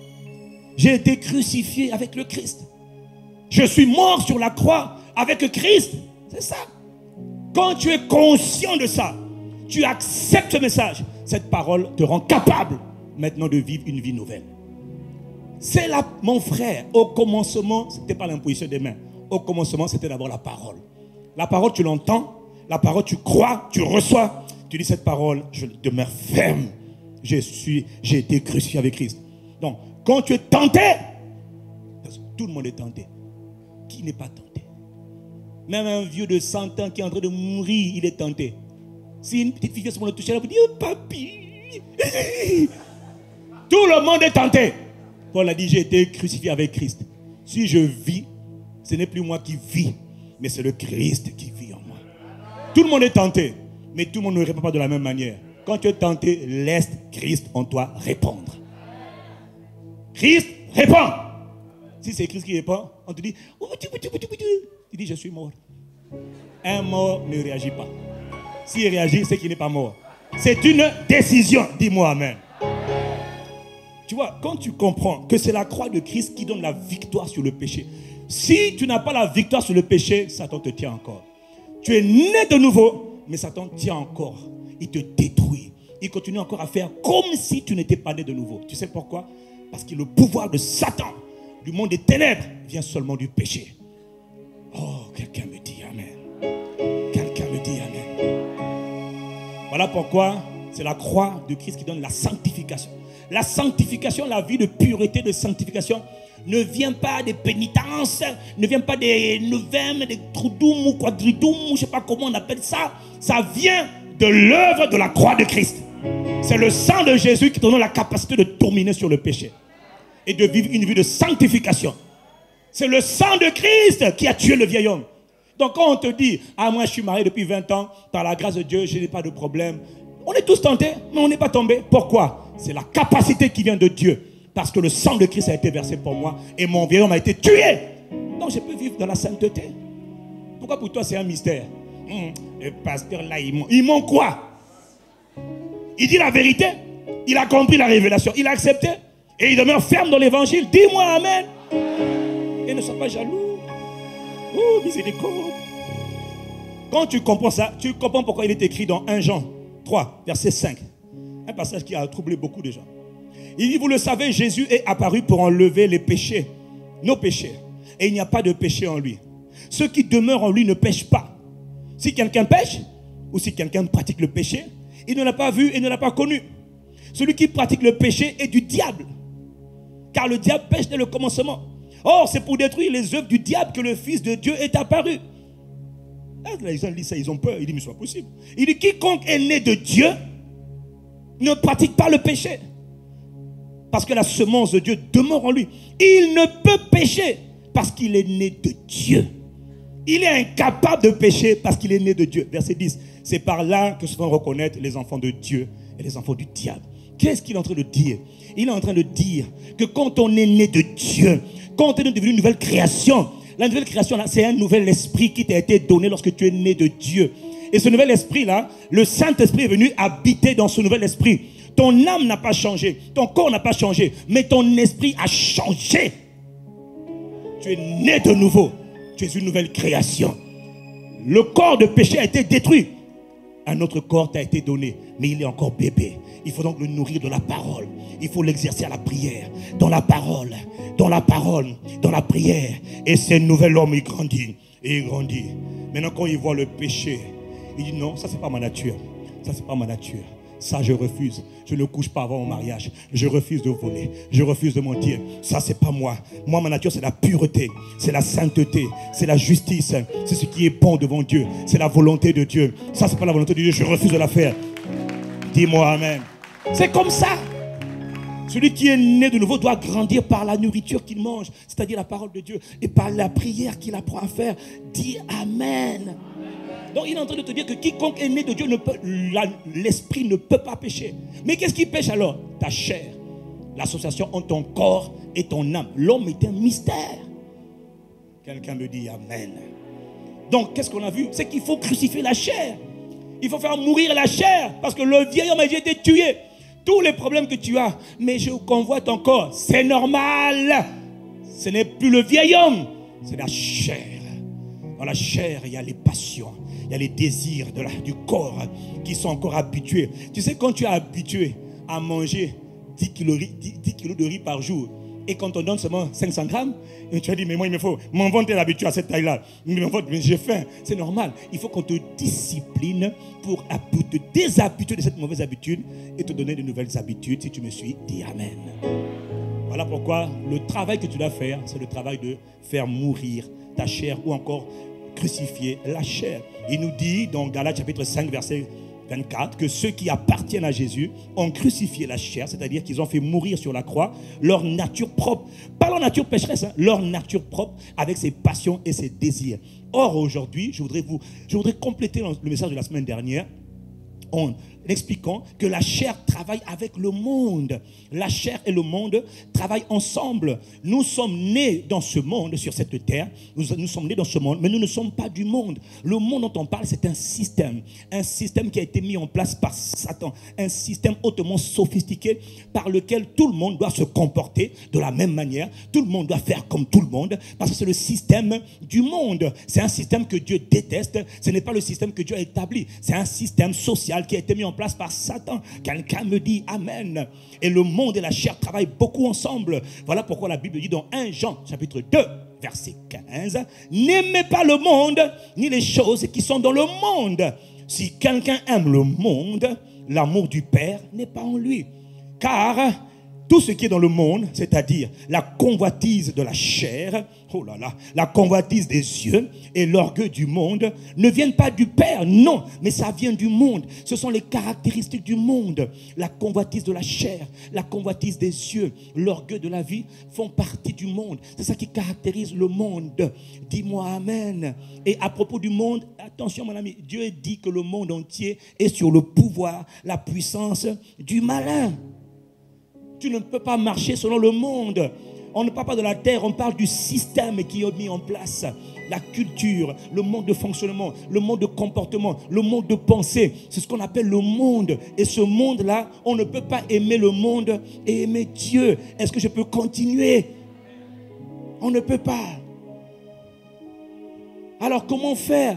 J'ai été crucifié avec le Christ. Je suis mort sur la croix avec Christ. C'est ça. Quand tu es conscient de ça, tu acceptes ce message. Cette parole te rend capable maintenant de vivre une vie nouvelle. C'est là, mon frère, au commencement, ce n'était pas l'imposition des mains. Au commencement, c'était d'abord la parole. La parole, tu l'entends. La parole, tu crois, tu reçois. Tu dis cette parole, je demeure ferme. J'ai été crucifié avec Christ. Donc, quand tu es tenté, parce que tout le monde est tenté. Qui n'est pas tenté? Même un vieux de 100 ans qui est en train de mourir, il est tenté. Si une petite fille vient se le toucher, elle vous dit, oh papi. Tout le monde est tenté. Paul a dit, j'ai été crucifié avec Christ. Si je vis, ce n'est plus moi qui vis, mais c'est le Christ qui vit en moi. Tout le monde est tenté. Mais tout le monde ne répond pas de la même manière. Quand tu es tenté, laisse Christ en toi répondre. Christ répond. Si c'est Christ qui répond, on te dit, tu dis, je suis mort. Un mort ne réagit pas. S'il réagit, c'est qu'il n'est pas mort. C'est une décision. Dis-moi amen. Tu vois, quand tu comprends que c'est la croix de Christ qui donne la victoire sur le péché. Si tu n'as pas la victoire sur le péché, Satan te tient encore. Tu es né de nouveau, mais Satan tient encore. Il te détruit. Il continue encore à faire comme si tu n'étais pas né de nouveau. Tu sais pourquoi? Parce que le pouvoir de Satan, du monde des ténèbres, vient seulement du péché. Oh, quelqu'un me dit amen. Quelqu'un me dit amen. Voilà pourquoi c'est la croix de Christ qui donne la sanctification. La sanctification, la vie de pureté, de sanctification, ne vient pas des pénitences, ne vient pas des neuvaines, des troudoum ou quadridoum, je ne sais pas comment on appelle ça. Ça vient de l'œuvre de la croix de Christ. C'est le sang de Jésus qui te donne la capacité de dominer sur le péché et de vivre une vie de sanctification. C'est le sang de Christ qui a tué le vieil homme. Donc quand on te dit, ah moi je suis marié depuis 20 ans, par la grâce de Dieu, je n'ai pas de problème. On est tous tentés, mais on n'est pas tombés. Pourquoi? C'est la capacité qui vient de Dieu. Parce que le sang de Christ a été versé pour moi et mon vieil homme a été tué. Donc je peux vivre dans la sainteté. Pourquoi pour toi c'est un mystère? Le pasteur là, il ment quoi? Il dit la vérité. Il a compris la révélation. Il a accepté. Et il demeure ferme dans l'évangile. Dis-moi amen. Et ne sois pas jaloux. Oh, miséricorde. Quand tu comprends ça, tu comprends pourquoi il est écrit dans 1 Jean 3, verset 5. Un passage qui a troublé beaucoup de gens. Il dit, vous le savez, Jésus est apparu pour enlever les péchés, nos péchés. Et il n'y a pas de péché en lui. Ceux qui demeurent en lui ne pêchent pas. Si quelqu'un pêche, ou si quelqu'un pratique le péché, il ne l'a pas vu et ne l'a pas connu. Celui qui pratique le péché est du diable. Car le diable pêche dès le commencement. Or, c'est pour détruire les œuvres du diable que le Fils de Dieu est apparu. Là, les gens disent ça, ils ont peur. Il dit, mais ce n'est pas possible. Il dit, quiconque est né de Dieu ne pratique pas le péché. Parce que la semence de Dieu demeure en lui. Il ne peut pécher parce qu'il est né de Dieu. Il est incapable de pécher parce qu'il est né de Dieu. Verset 10. C'est par là que se font reconnaître les enfants de Dieu et les enfants du diable. Qu'est-ce qu'il est en train de dire? Il est en train de dire que quand on est né de Dieu, quand on est devenu une nouvelle création, la nouvelle création, c'est un nouvel esprit qui t'a été donné lorsque tu es né de Dieu. Et ce nouvel esprit-là, le Saint-Esprit est venu habiter dans ce nouvel esprit. Ton âme n'a pas changé, ton corps n'a pas changé, mais ton esprit a changé. Tu es né de nouveau. Tu es une nouvelle création. Le corps de péché a été détruit. Un autre corps t'a été donné, mais il est encore bébé. Il faut donc le nourrir de la parole. Il faut l'exercer à la prière. Dans la parole, dans la parole, dans la prière. Et ce nouvel homme, il grandit. Et il grandit. Maintenant, quand il voit le péché, il dit non, ça c'est pas ma nature. Ça c'est pas ma nature. Ça, je refuse. Je ne couche pas avant mon mariage. Je refuse de voler. Je refuse de mentir. Ça, c'est pas moi. Moi, ma nature, c'est la pureté. C'est la sainteté. C'est la justice. C'est ce qui est bon devant Dieu. C'est la volonté de Dieu. Ça, c'est pas la volonté de Dieu. Je refuse de la faire. Dis-moi amen. C'est comme ça. Celui qui est né de nouveau doit grandir par la nourriture qu'il mange, c'est-à-dire la parole de Dieu, et par la prière qu'il apprend à faire. Dis amen. Donc il est en train de te dire que quiconque est né de Dieu, l'esprit ne peut pas pécher. Mais qu'est-ce qui pêche alors? Ta chair. L'association entre ton corps et ton âme. L'homme est un mystère. Quelqu'un me dit amen. Donc qu'est-ce qu'on a vu? C'est qu'il faut crucifier la chair. Il faut faire mourir la chair. Parce que le vieil homme a déjà été tué. Tous les problèmes que tu as, mais je convoite ton corps. C'est normal. Ce n'est plus le vieil homme. C'est la chair. Dans la chair, il y a les passions. Il y a les désirs du corps qui sont encore habitués. Tu sais, quand tu es habitué à manger 10 kilos de riz par jour, et quand on donne seulement 500 grammes, et tu as dit, mais moi, il me faut, mon ventre est habitué à cette taille-là. Mais j'ai faim. C'est normal. Il faut qu'on te discipline pour te déshabituer de cette mauvaise habitude et te donner de nouvelles habitudes. Si tu me suis, dis amen. Voilà pourquoi le travail que tu dois faire, c'est le travail de faire mourir ta chair ou encore crucifier la chair. Il nous dit dans Galates chapitre 5 verset 24 que ceux qui appartiennent à Jésus ont crucifié la chair, c'est-à-dire qu'ils ont fait mourir sur la croix leur nature propre. Pas leur nature pécheresse, leur nature propre avec ses passions et ses désirs. Or aujourd'hui, je voudrais compléter le message de la semaine dernière en expliquant que la chair travaille avec le monde. La chair et le monde travaillent ensemble. Nous sommes nés dans ce monde, sur cette terre. Nous sommes nés dans ce monde, mais nous ne sommes pas du monde. Le monde dont on parle, c'est un système qui a été mis en place par Satan. Un système hautement sophistiqué par lequel tout le monde doit se comporter de la même manière. Tout le monde doit faire comme tout le monde, parce que c'est le système du monde. C'est un système que Dieu déteste. Ce n'est pas le système que Dieu a établi. C'est un système social qui a été mis en place par Satan. Quelqu'un me dit Amen. Et le monde et la chair travaillent beaucoup ensemble. Voilà pourquoi la Bible dit dans 1 Jean chapitre 2 verset 15, n'aimez pas le monde ni les choses qui sont dans le monde. Si quelqu'un aime le monde, l'amour du Père n'est pas en lui. Car tout ce qui est dans le monde, c'est-à-dire la convoitise de la chair, oh là là, la convoitise des yeux et l'orgueil du monde, ne viennent pas du Père, non, mais ça vient du monde. Ce sont les caractéristiques du monde. La convoitise de la chair, la convoitise des yeux, l'orgueil de la vie font partie du monde. C'est ça qui caractérise le monde. Dis-moi Amen. Et à propos du monde, attention mon ami, Dieu dit que le monde entier est sur le pouvoir, la puissance du malin. Tu ne peux pas marcher selon le monde. On ne parle pas de la terre, on parle du système qui est mis en place. La culture, le mode de fonctionnement, le mode de comportement, le mode de pensée. C'est ce qu'on appelle le monde. Et ce monde-là, on ne peut pas aimer le monde et aimer Dieu. Est-ce que je peux continuer? On ne peut pas. Alors comment faire?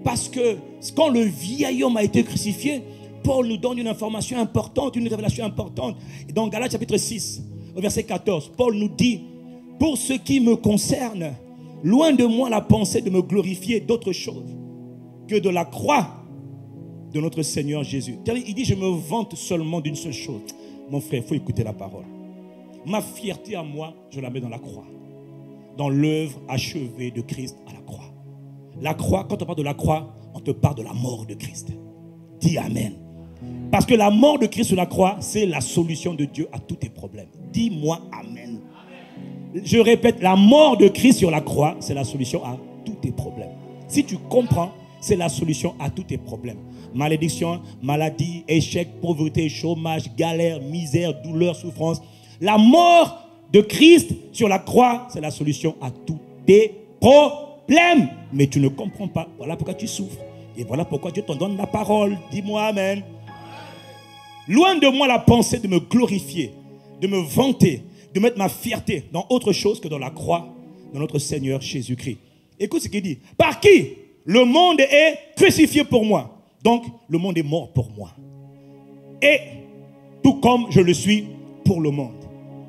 Parce que quand le vieil homme a été crucifié, Paul nous donne une information importante, une révélation importante. Et dans Galates chapitre 6, au verset 14, Paul nous dit, pour ce qui me concerne, loin de moi la pensée de me glorifier d'autre chose que de la croix de notre Seigneur Jésus. Il dit, je me vante seulement d'une seule chose. Mon frère, il faut écouter la parole. Ma fierté à moi, je la mets dans la croix. Dans l'œuvre achevée de Christ à la croix. La croix, quand on parle de la croix, on te parle de la mort de Christ. Dis Amen. Parce que la mort de Christ sur la croix, c'est la solution de Dieu à tous tes problèmes. Dis-moi Amen. Je répète, la mort de Christ sur la croix, c'est la solution à tous tes problèmes. Si tu comprends, c'est la solution à tous tes problèmes. Malédiction, maladie, échec, pauvreté, chômage, galère, misère, douleur, souffrance. La mort de Christ sur la croix, c'est la solution à tous tes problèmes. Mais tu ne comprends pas. Voilà pourquoi tu souffres. Et voilà pourquoi Dieu t'en donne la parole. Dis-moi Amen. Loin de moi la pensée de me glorifier, de me vanter, de mettre ma fierté dans autre chose que dans la croix de notre Seigneur Jésus-Christ. Écoute ce qu'il dit. Par qui le monde est crucifié pour moi. Donc, le monde est mort pour moi. Et tout comme je le suis pour le monde.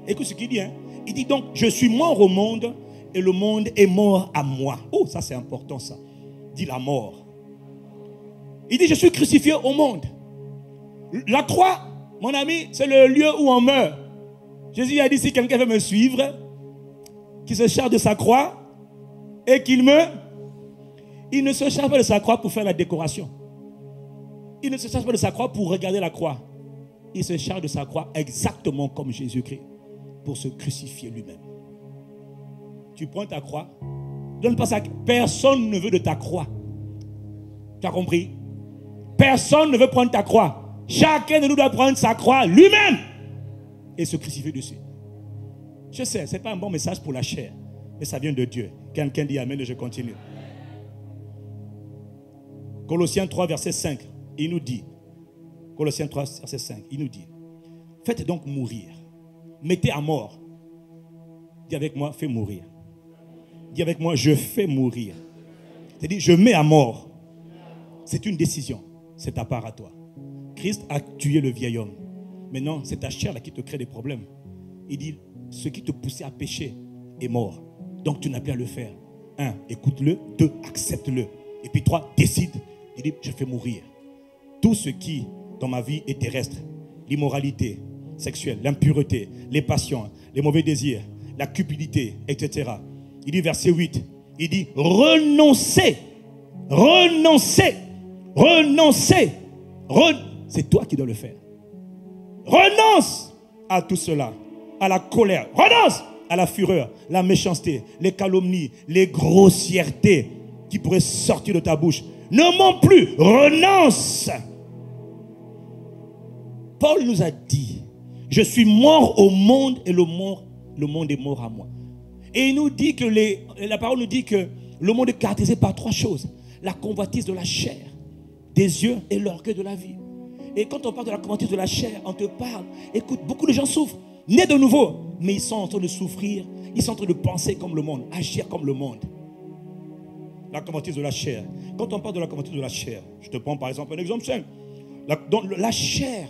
Écoute ce qu'il dit. Il dit donc, je suis mort au monde et le monde est mort à moi. Oh, ça c'est important ça. Dit la mort. Il dit, je suis crucifié au monde. La croix, mon ami, c'est le lieu où on meurt. Jésus a dit, si quelqu'un veut me suivre, qu'il se charge de sa croix et qu'il meurt. Il ne se charge pas de sa croix pour faire la décoration. Il ne se charge pas de sa croix pour regarder la croix. Il se charge de sa croix exactement comme Jésus-Christ pour se crucifier lui-même. Tu prends ta croix. Donne pas ça. Personne ne veut de ta croix. Tu as compris? Personne ne veut prendre ta croix. Chacun de nous doit prendre sa croix lui-même et se crucifier dessus. Je sais, ce n'est pas un bon message pour la chair, mais ça vient de Dieu. Quelqu'un dit Amen et je continue. Colossiens 3, verset 5, il nous dit, Colossiens 3, verset 5, il nous dit, faites donc mourir, mettez à mort. Dis avec moi, fais mourir. Dis avec moi, je fais mourir. C'est-à-dire, je mets à mort. C'est une décision, c'est ta part à toi. Christ a tué le vieil homme. Maintenant, c'est ta chair là qui te crée des problèmes. Il dit, ce qui te poussait à pécher est mort. Donc, tu n'as plus à le faire. 1, écoute-le. 2, accepte-le. Et puis 3, décide. Il dit, je fais mourir. Tout ce qui, dans ma vie, est terrestre, l'immoralité sexuelle, l'impureté, les passions, les mauvais désirs, la cupidité, etc. Il dit, verset 8, il dit, renoncez, renoncez, renoncez, c'est toi qui dois le faire. Renonce à tout cela, à la colère, renonce à la fureur, la méchanceté, les calomnies, les grossièretés qui pourraient sortir de ta bouche. Ne mens plus, renonce. Paul nous a dit, je suis mort au monde et le monde est mort à moi. Et il nous dit que la parole nous dit que le monde est caractérisé par trois choses. La convoitise de la chair, des yeux et l'orgueil de la vie. Et quand on parle de la convoitise de la chair, on te parle. Écoute, beaucoup de gens souffrent, nés de nouveau, mais ils sont en train de souffrir. Ils sont en train de penser comme le monde, agir comme le monde. La convoitise de la chair. Quand on parle de la convoitise de la chair, je te prends par exemple un exemple simple. La chair,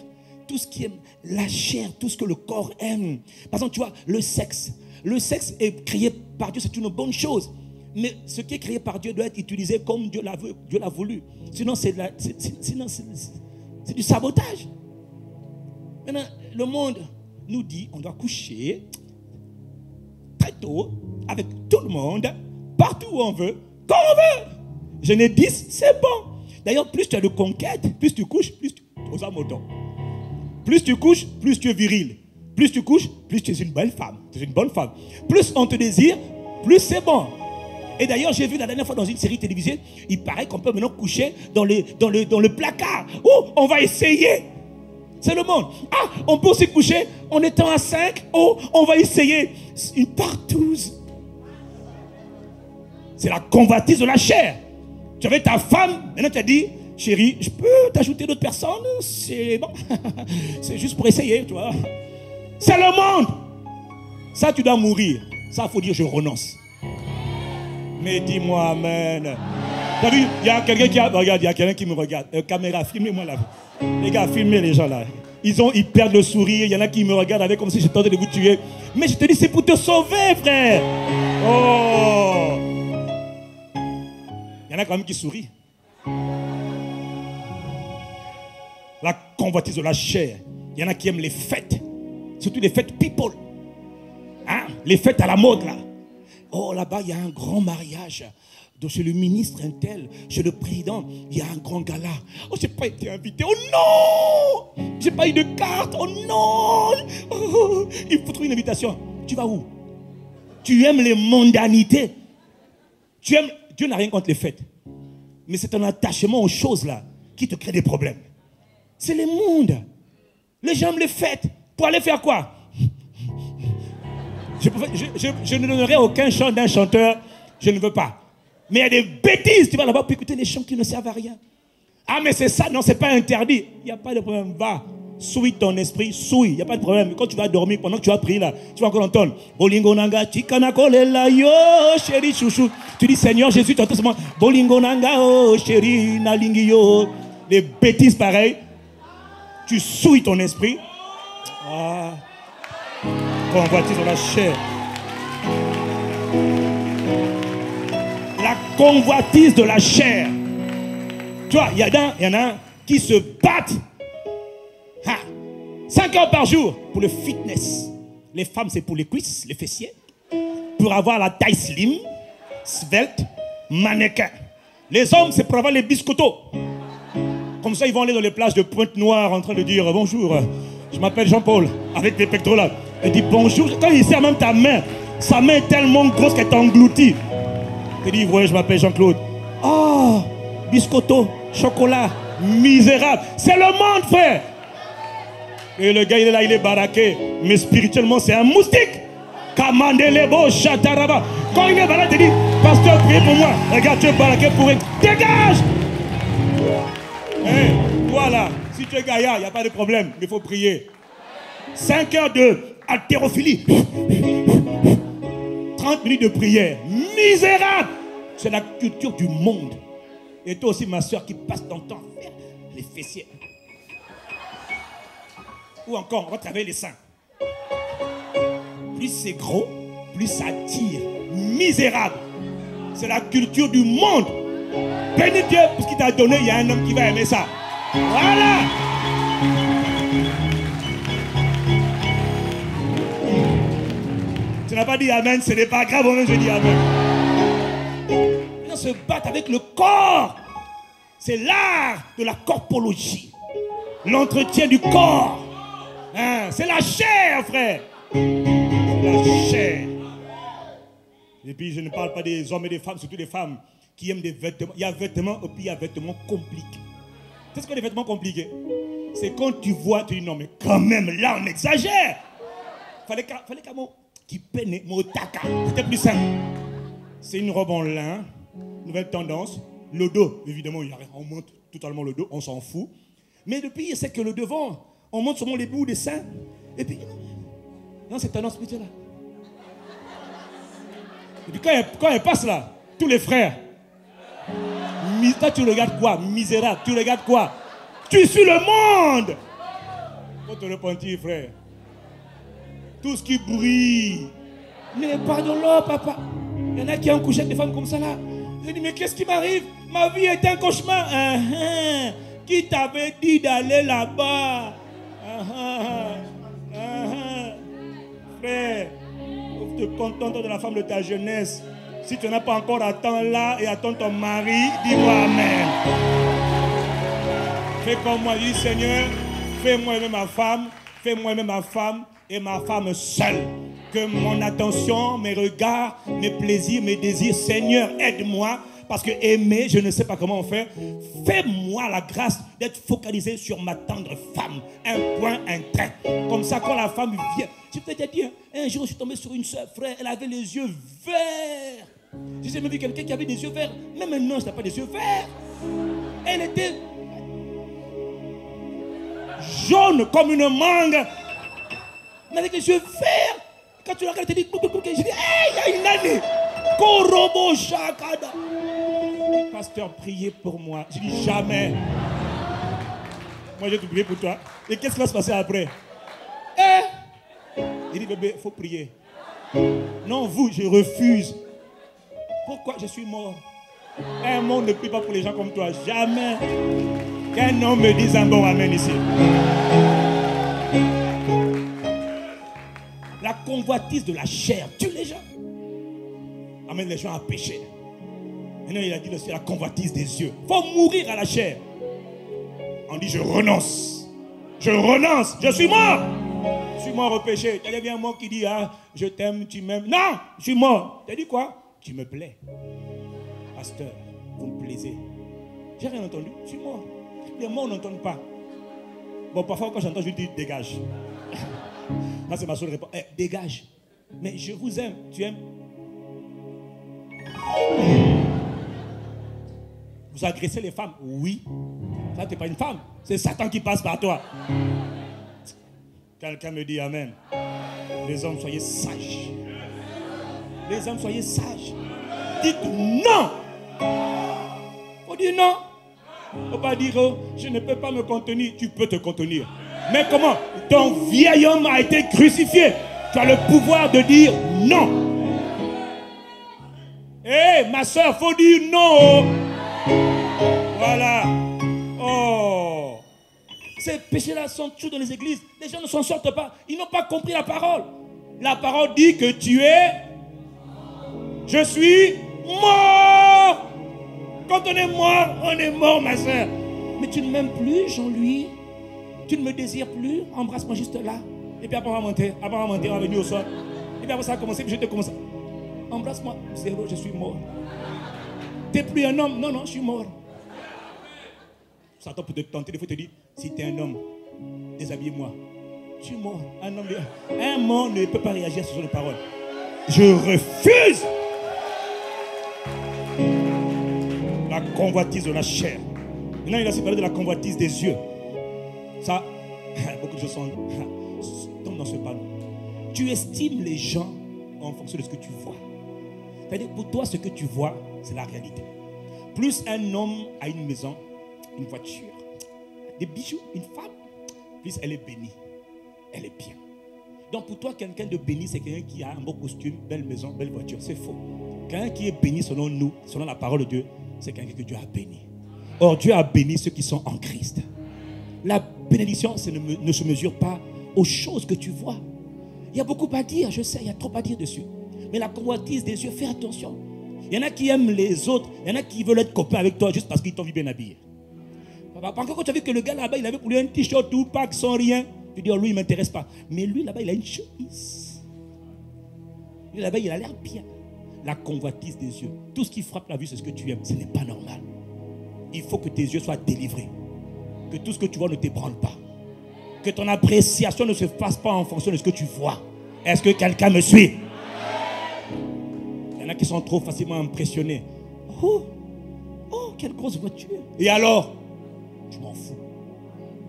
tout ce qui est la chair, tout ce que le corps aime. Par exemple, tu vois, le sexe. Le sexe est créé par Dieu, c'est une bonne chose. Mais ce qui est créé par Dieu doit être utilisé comme Dieu l'a voulu. Sinon, c'est du sabotage. Maintenant, le monde nous dit on doit coucher très tôt avec tout le monde, partout où on veut, quand on veut. Je n'ai 10, c'est bon. D'ailleurs, plus tu as de conquêtes, plus tu couches, plus tu aux amoureux. Plus tu couches, plus tu es viril. Plus tu couches, plus tu es une belle femme. Tu es une bonne femme. Plus on te désire, plus c'est bon. Et d'ailleurs, j'ai vu la dernière fois dans une série télévisée, il paraît qu'on peut maintenant coucher dans le placard. Oh, on va essayer. C'est le monde. Ah, on peut aussi coucher en étant à 5. Oh, on va essayer. Une partouze. C'est la convoitise de la chair. Tu avais ta femme, maintenant tu as dit, chérie, je peux t'ajouter d'autres personnes? C'est bon. C'est juste pour essayer, tu vois. C'est le monde. Ça, tu dois mourir. Ça, il faut dire, je renonce. Mais dis-moi, amen. Tu as vu, il y a quelqu'un qui regarde, il y a quelqu'un qui me regarde. Caméra, filmez-moi là. Les gars, filmez les gens là. Ils perdent le sourire. Il y en a qui me regardent avec comme si je tentais de vous tuer. Mais je te dis, c'est pour te sauver, frère. Oh. Il y en a quand même qui sourient. La convoitise de la chair. Il y en a qui aiment les fêtes. Surtout les fêtes people. Hein? Les fêtes à la mode là. Oh, là-bas, il y a un grand mariage. Donc, chez le ministre intel, chez le président, il y a un grand gala. Oh, je n'ai pas été invité. Oh non! Je n'ai pas eu de carte. Oh non! Oh, il faut trouver une invitation. Tu vas où? Tu aimes les mondanités. Dieu n'a rien contre les fêtes. Mais c'est un attachement aux choses là qui te crée des problèmes. C'est le monde. Les gens aiment les fêtes. Pour aller faire quoi? Je ne donnerai aucun chant d'un chanteur. Je ne veux pas. Mais il y a des bêtises. Tu vas là-bas pour écouter des chants qui ne servent à rien. Ah, mais c'est ça. Non, c'est pas interdit. Il n'y a pas de problème. Va. Souille ton esprit. Souille. Il n'y a pas de problème. Quand tu vas dormir, pendant que tu as prié là, tu vas encore entendre. Bolingo nanga, chikana kolela yo, chéri chouchou. Tu dis, Seigneur Jésus, tu entends seulement. Bolingo nanga, oh, chéri, nalingi yo. Les bêtises pareilles. Tu souilles ton esprit. Ah. Convoitise de la chair. La convoitise de la chair. Tu vois, il y en a qui se battent 5 heures par jour pour le fitness. Les femmes, c'est pour les cuisses, les fessiers. Pour avoir la taille slim, svelte, mannequin. Les hommes, c'est pour avoir les biscottos. Comme ça, ils vont aller dans les plages de Pointe-Noire en train de dire bonjour, je m'appelle Jean-Paul, avec des pectoraux là. Il dit bonjour. Quand il serre même ta main, sa main est tellement grosse qu'elle t'engloutit. Il dit, ouais, je m'appelle Jean-Claude. Oh, biscotto, chocolat, misérable. C'est le monde, frère. Et le gars, il est là, il est baraqué. Mais spirituellement, c'est un moustique. Kamandelebo, chataraba. Quand il est baraqué, il dit, pasteur, priez pour moi. Regarde, tu es baraqué pour eux. Dégage. Hey, voilà. Si tu es gaillard, il n'y a pas de problème. Il faut prier. 5 heures de haltérophilie. 30 minutes de prière. Misérable. C'est la culture du monde. Et toi aussi, ma soeur, qui passe ton temps à faire les fessiers. Ou encore, on va travailler les seins. Plus c'est gros, plus ça tire. Misérable. C'est la culture du monde. Bénis Dieu pour ce qu'il t'a donné. Il y a un homme qui va aimer ça. Voilà. Tu n'as pas dit amen, ce n'est pas grave, moi je dis amen. On se bat avec le corps. C'est l'art de la corpologie. L'entretien du corps. Hein? C'est la chair, frère. La chair. Et puis je ne parle pas des hommes et des femmes, surtout des femmes qui aiment des vêtements. Il y a vêtements et puis il y a vêtements compliqués. C'est ce que les vêtements compliqués. C'est quand tu vois, tu dis non, mais quand même, là, on exagère. Fallait qu'à moi qui peine mon taka. C'était plus simple. C'est une robe en lin, nouvelle tendance. Le dos, évidemment, il y a rien. On monte totalement le dos, on s'en fout. Mais le pire, c'est que le devant, on monte seulement les bouts des seins. Et puis, non, cette tendance spirituelle là. Et puis quand elle passe là, tous les frères, toi tu regardes quoi? Misérable, tu regardes quoi? Tu suis le monde. Faut te repentir, frère. Tout ce qui brille. Mais pardonne-le, papa. Il y en a qui ont couché avec des femmes comme ça là. Je dis, mais qu'est-ce qui m'arrive? Ma vie est un cauchemar. Qui t'avait dit d'aller là-bas? Frère, faut te contenter de la femme de ta jeunesse. Si tu n'as pas encore, attends là et attends ton mari, dis-moi Amen. Fais comme moi, dis Seigneur, fais-moi aimer ma femme, fais-moi aimer ma femme et ma femme seule. Que mon attention, mes regards, mes plaisirs, mes désirs, Seigneur, aide-moi. Parce que aimer, je ne sais pas comment on fait. Fais-moi la grâce d'être focalisé sur ma tendre femme. Un point, un trait. Comme ça, quand la femme vient. Je peux te dire, un jour, je suis tombé sur une soeur, frère, elle avait les yeux verts. J'ai jamais vu quelqu'un qui avait des yeux verts. Même un ange n'a pas des yeux verts. Elle était jaune comme une mangue, mais avec les yeux verts. Quand tu la regardes, tu dis, je dis, hey, il y a une année. Korobo Shakada. Pasteur, priez pour moi. Je dis jamais. Moi, je vais te prier pour toi. Et qu'est-ce qui va se passer après? Il dit, bébé, il faut prier. Non, vous, je refuse. Pourquoi? Je suis mort. Un monde ne prie pas pour les gens comme toi. Jamais. Qu'un homme me dise un bon amen ici. La convoitise de la chair tue les gens. Amène les gens à pécher. Maintenant, il a dit aussi la convoitise des yeux. Il faut mourir à la chair. On dit, je renonce. Je renonce. Je suis mort. Je suis mort au péché. Il y a bien un mot qui dit, ah, je t'aime, tu m'aimes. Non, je suis mort. Tu as dit quoi? Tu me plais. Pasteur, vous me plaisez. J'ai rien entendu. Je suis mort. Les morts n'entendent pas. Bon, parfois, quand j'entends, je dis, dégage. Là, c'est ma seule réponse. Dégage. Mais je vous aime. Tu aimes? Vous agressez les femmes? Oui. Ça, tu n'es pas une femme. C'est Satan qui passe par toi. Quelqu'un me dit Amen. Les hommes, soyez sages. Les hommes, soyez sages. Dites non. Faut dire non. Faut pas dire oh, je ne peux pas me contenir. Tu peux te contenir. Mais comment? Ton vieil homme a été crucifié. Tu as le pouvoir de dire non. Hé, ma soeur, faut dire non. Voilà. Oh. Ces péchés-là sont toujours dans les églises. Les gens ne s'en sortent pas. Ils n'ont pas compris la parole. La parole dit que tu es... Je suis mort. Quand on est mort, ma soeur. Mais tu ne m'aimes plus, Jean-Louis. Tu ne me désires plus. Embrasse-moi juste là. Et puis après, on va monter. Après, on va monter, on va venir au sol. Et puis après, ça a commencé. Puis je te commence. Embrasse-moi. Zéro, je suis mort. Tu n'es plus un homme. Non, non, je suis mort. Satan peut te tenter. Des fois, te dire, si tu es un homme, déshabille-moi. Je suis mort. Un mort ne peut pas réagir sur les paroles. Je refuse la convoitise de la chair. Maintenant, il a aussi parlé de la convoitise des yeux. Ça, beaucoup de gens tombent dans ce panneau. Tu estimes les gens en fonction de ce que tu vois. C'est-à-dire, pour toi, ce que tu vois, c'est la réalité. Plus un homme a une maison, une voiture, des bijoux, une femme, plus elle est bénie. Elle est bien. Donc pour toi, quelqu'un de béni, c'est quelqu'un qui a un beau costume, belle maison, belle voiture. C'est faux. Quelqu'un qui est béni selon nous, selon la parole de Dieu, c'est quelqu'un que Dieu a béni. Or, Dieu a béni ceux qui sont en Christ. La bénédiction ne se mesure pas aux choses que tu vois. Il y a beaucoup à dire, je sais, il y a trop à dire dessus. Mais la convoitise des yeux, fais attention. Il y en a qui aiment les autres, il y en a qui veulent être copains avec toi juste parce qu'ils t'ont vu bien habillé. Encore quand tu as vu que le gars là-bas, il avait pour lui un t-shirt tout pack sans rien, tu dis, oh, lui, il ne m'intéresse pas. Mais lui là-bas, il a une chemise. Lui là-bas, il a l'air bien. La convoitise des yeux. Tout ce qui frappe la vue, c'est ce que tu aimes. Ce n'est pas normal. Il faut que tes yeux soient délivrés. Que tout ce que tu vois ne t'ébranle pas. Que ton appréciation ne se fasse pas en fonction de ce que tu vois. Est-ce que quelqu'un me suit? Il y en a qui sont trop facilement impressionnés. Oh, quelle grosse voiture. Et alors? Je m'en fous.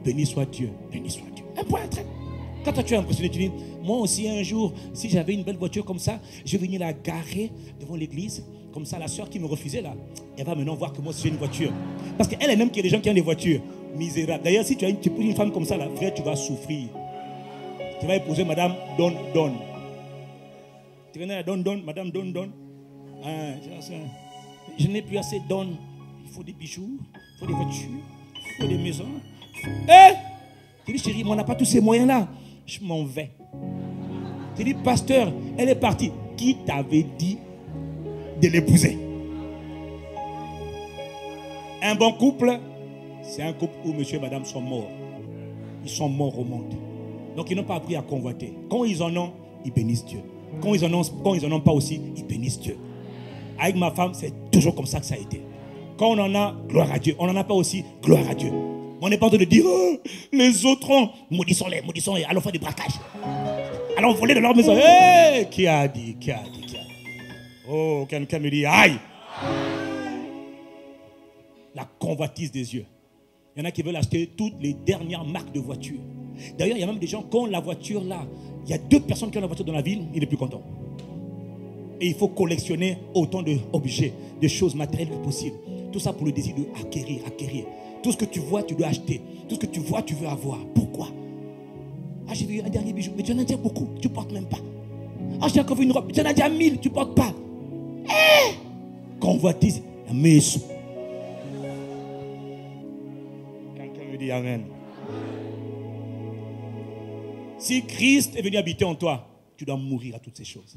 Béni soit Dieu, béni soit Dieu. Un point, très. Quand toi tu es impressionné, tu dis, moi aussi un jour, si j'avais une belle voiture comme ça, je vais venir la garer devant l'église. Comme ça, la soeur qui me refusait là, elle va maintenant voir que moi aussi j'ai une voiture. Parce qu'elle elle aime qu'il y ait des gens qui ont des voitures. Misérable. D'ailleurs, si tu épouses une femme comme ça, là, frère, tu vas souffrir. Tu vas épouser madame Don. Tu connais la Don, madame Don. Ah, je n'ai plus assez Don. Il faut des bijoux, il faut des voitures, il faut des maisons. Tu dis, chérie, mais on n'a pas tous ces moyens-là. Je m'en vais. Tu dis, pasteur, elle est partie. Qui t'avait dit de l'épouser? Un bon couple, c'est un couple où monsieur et madame sont morts. Ils sont morts au monde. Donc ils n'ont pas appris à convoiter. Quand ils en ont, ils bénissent Dieu. Quand ils en ont pas aussi, ils bénissent Dieu. Avec ma femme, c'est toujours comme ça que ça a été. Quand on en a, gloire à Dieu. On n'en a pas aussi, gloire à Dieu. On n'est pas en train de dire, oh, les autres ont, maudissons-les, allons faire des braquages. Allons voler de leur maison. Hey, qui a dit? Oh, quelqu'un me dit, aïe. La convoitise des yeux. Il y en a qui veulent acheter toutes les dernières marques de voitures. D'ailleurs, il y a même des gens qui ont la voiture là. Il y a 2 personnes qui ont la voiture dans la ville, il n'est plus content. Et il faut collectionner autant d'objets, de choses matérielles que possible. Tout ça pour le désir de acquérir. Tout ce que tu vois, tu dois acheter. Tout ce que tu vois, tu veux avoir. Pourquoi? Ah, j'ai vu un dernier bijou, mais tu en as déjà beaucoup, tu ne portes même pas. Ah, j'ai encore vu une robe, mais tu en as déjà 1000, tu ne portes pas. Convoitise, la maison. Quelqu'un me dit amen. Si Christ est venu habiter en toi, tu dois mourir à toutes ces choses.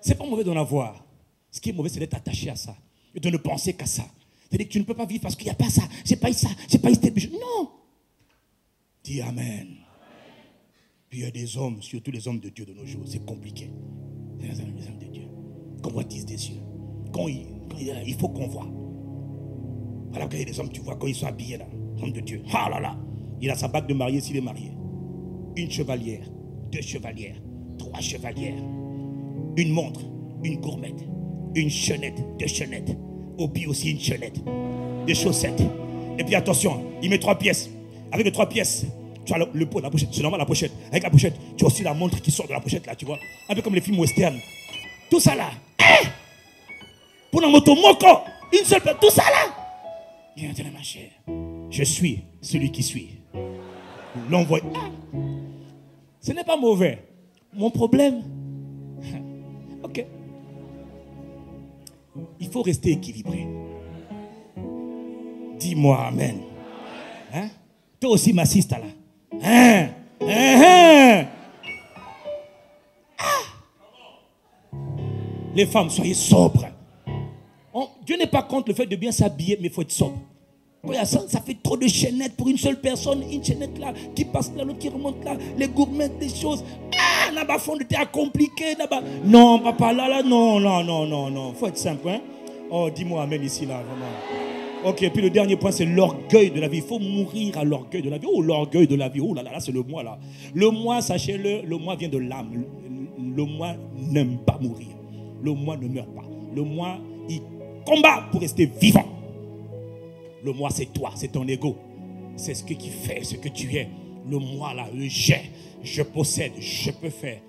Ce n'est pas mauvais d'en avoir. Ce qui est mauvais, c'est d'être attaché à ça. Et de ne penser qu'à ça. C'est-à-dire que tu ne peux pas vivre parce qu'il n'y a pas ça. J'ai pas eu ça. J'ai pas eu tel bijou. Non. Dis amen. Puis il y a des hommes, surtout les hommes de Dieu de nos jours. C'est compliqué. Les hommes de Dieu. Convoitise des yeux. Quand il est là, il faut qu'on voit. Voilà, quand il y a des hommes, tu vois, quand ils sont habillés là. Homme de Dieu. Ah là là. Il a sa bague de mariée s'il est marié. 1 chevalière, 2 chevalières, 3 chevalières, une montre, une gourmette, une chaînette, 2 chaînettes, au pied aussi une chaînette, des chaussettes. Et puis attention, il met 3 pièces. Avec les 3 pièces, tu as le pot, la pochette, c'est normal la pochette. Avec la pochette, tu as aussi la montre qui sort de la pochette là, tu vois. Un peu comme les films western. Tout ça là. Pour la moto moko, une seule personne, tout ça là. Viens, ma chère. Je suis celui qui suit. L'envoie. Ce n'est pas mauvais. Mon problème, ok. Il faut rester équilibré. Dis-moi amen. Hein? Toi aussi, m'assiste là. Hein? Les femmes, soyez sobres. Dieu n'est pas contre le fait de bien s'habiller, mais il faut être sobre. Quand il y a ça, ça fait trop de chaînettes pour une seule personne. Une chaînette là, qui passe là, l'autre qui remonte là. Les gourmettes, des choses. Ah, là-bas, fond de terre compliqué, là-bas. Non, papa, là, non. Faut être simple, hein. Oh, dis-moi amen ici, là, vraiment. Ok, puis le dernier point, c'est l'orgueil de la vie. Il faut mourir à l'orgueil de la vie. Oh, l'orgueil de la vie. Oh là là, c'est le moi, là. Le moi, sachez-le, le moi vient de l'âme. Le moi n'aime pas mourir. Le moi ne meurt pas. Le moi, il combat pour rester vivant. Le moi, c'est toi, c'est ton ego. C'est ce qui fait ce que tu es. Le moi, là, le j'ai. Je possède, je peux faire.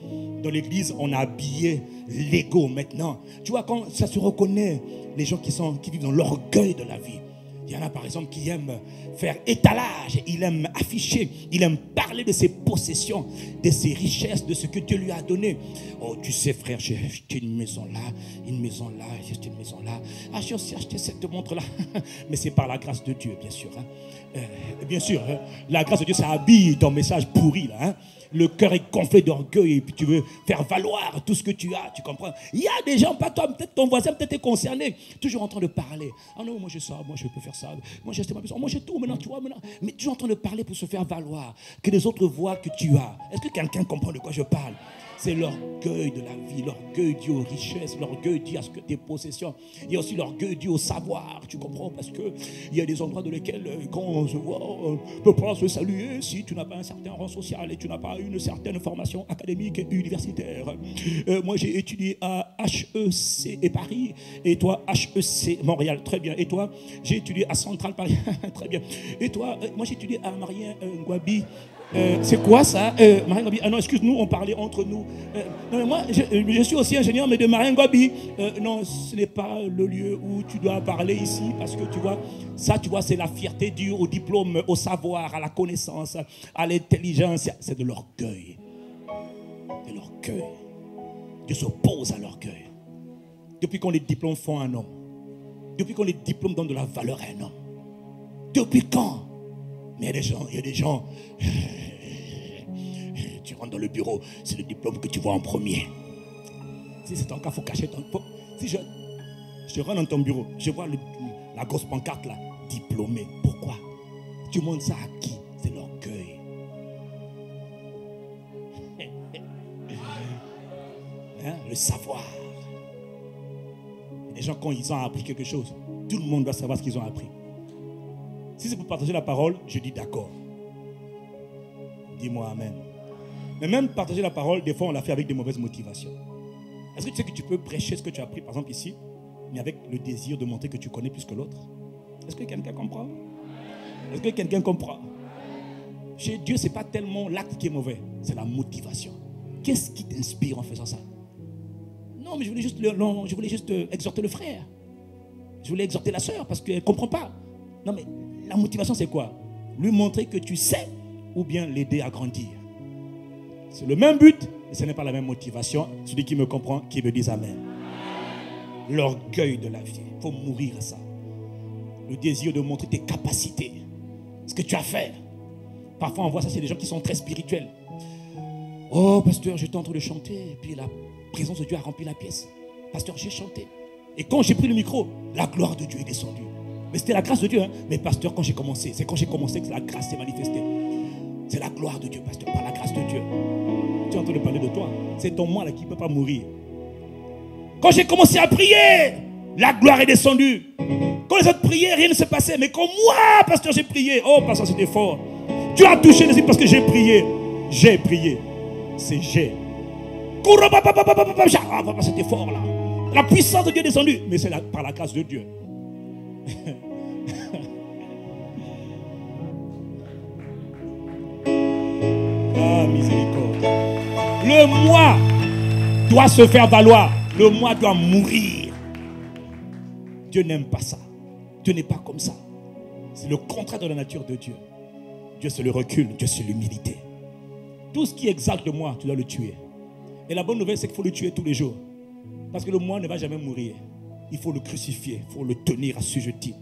Dans l'église, on a habillé l'ego maintenant. Tu vois, quand ça se reconnaît, les gens qui vivent dans l'orgueil de la vie. Il y en a par exemple qui aiment faire étalage, il aime afficher, il aime parler de ses possessions, de ses richesses, de ce que Dieu lui a donné. Oh, tu sais frère, j'ai acheté une maison là, j'ai acheté une maison là. Ah, j'ai aussi acheté cette montre là. Mais c'est par la grâce de Dieu, bien sûr. Bien sûr, la grâce de Dieu, ça habille ton message pourri là. Hein. Le cœur est gonflé d'orgueil et puis tu veux faire valoir tout ce que tu as, tu comprends? Il y a des gens, pas toi, peut-être ton voisin, peut-être t'es concerné, toujours en train de parler. Ah non, moi j'ai ça, moi je peux faire ça, moi j'ai ma maison, moi j'ai tout maintenant, tu vois, maintenant. Mais toujours en train de parler pour se faire valoir, que les autres voient que tu as. Est-ce que quelqu'un comprend de quoi je parle? C'est l'orgueil de la vie, l'orgueil dû aux richesses, l'orgueil dû à ce que tes possessions. Il y a aussi l'orgueil dû au savoir, tu comprends? Parce qu'il y a des endroits dans lesquels, quand on se voit, on ne peut pas se saluer si tu n'as pas un certain rang social et tu n'as pas une certaine formation académique et universitaire. Moi, j'ai étudié à HEC et Paris, et toi, HEC Montréal, très bien. Et toi, j'ai étudié à Centrale Paris, très bien. Et toi, moi, j'ai étudié à Marien Ngouabi. C'est quoi ça? Marien Ngouabi. Ah non, excuse-nous, on parlait entre nous. Non, mais moi, je suis aussi ingénieur, mais de Marien Ngouabi. Non, ce n'est pas le lieu où tu dois parler ici, parce que tu vois, ça, tu vois, c'est la fierté due au diplôme, au savoir, à la connaissance, à l'intelligence. C'est de l'orgueil. De l'orgueil. Dieu s'oppose à l'orgueil. Depuis quand les diplômes font un homme? Depuis quand les diplômes donnent de la valeur à un homme? Depuis quand? Mais il y a des gens, tu rentres dans le bureau, c'est le diplôme que tu vois en premier. Si c'est ton cas, il faut cacher ton... Si je rentre dans ton bureau, je vois la grosse pancarte là, diplômé. Pourquoi? Tu montres ça à qui? C'est l'orgueil. Hein? Le savoir. Les gens, quand ils ont appris quelque chose, tout le monde doit savoir ce qu'ils ont appris. Si c'est pour partager la parole, je dis d'accord. Dis-moi amen. Mais même partager la parole, des fois on l'a fait avec des mauvaises motivations. Est-ce que tu sais que tu peux prêcher ce que tu as appris, par exemple ici, mais avec le désir de montrer que tu connais plus que l'autre? Est-ce que quelqu'un comprend? Est-ce que quelqu'un comprend? Chez Dieu, ce n'est pas tellement l'acte qui est mauvais, c'est la motivation. Qu'est-ce qui t'inspire en faisant ça? Non, mais je voulais juste exhorter le frère. Je voulais exhorter la sœur parce qu'elle ne comprend pas. Non, mais la motivation, c'est quoi? Lui montrer que tu sais ou bien l'aider à grandir. C'est le même but, mais ce n'est pas la même motivation. Celui qui me comprend, qui me dise amen. L'orgueil de la vie, il faut mourir à ça. Le désir de montrer tes capacités, ce que tu as fait. Parfois, on voit ça, c'est des gens qui sont très spirituels. Oh, pasteur, j'étais en train de chanter, et puis la présence de Dieu a rempli la pièce. Pasteur, j'ai chanté. Et quand j'ai pris le micro, la gloire de Dieu est descendue. Mais c'était la grâce de Dieu. Hein. Mais pasteur, quand j'ai commencé, c'est quand j'ai commencé que la grâce s'est manifestée. C'est la gloire de Dieu, pasteur, par la grâce de Dieu. Tu es en train de parler de toi. C'est ton moi là qui ne peut pas mourir. Quand j'ai commencé à prier, la gloire est descendue. Quand les autres priaient, rien ne se passait. Mais quand moi, pasteur, j'ai prié, oh, pasteur, c'était fort. Dieu a touché les yeux parce que j'ai prié. J'ai prié. C'est j'ai. C'était fort là. La puissance de Dieu est descendue. Mais c'est par la grâce de Dieu. Ah, miséricorde. Le moi doit se faire valoir. Le moi doit mourir. Dieu n'aime pas ça. Dieu n'est pas comme ça. C'est le contraire de la nature de Dieu. Dieu c'est le recul, Dieu c'est l'humilité. Tout ce qui exalte de moi, tu dois le tuer. Et la bonne nouvelle, c'est qu'il faut le tuer tous les jours. Parce que le moi ne va jamais mourir. Il faut le crucifier, il faut le tenir assujetti.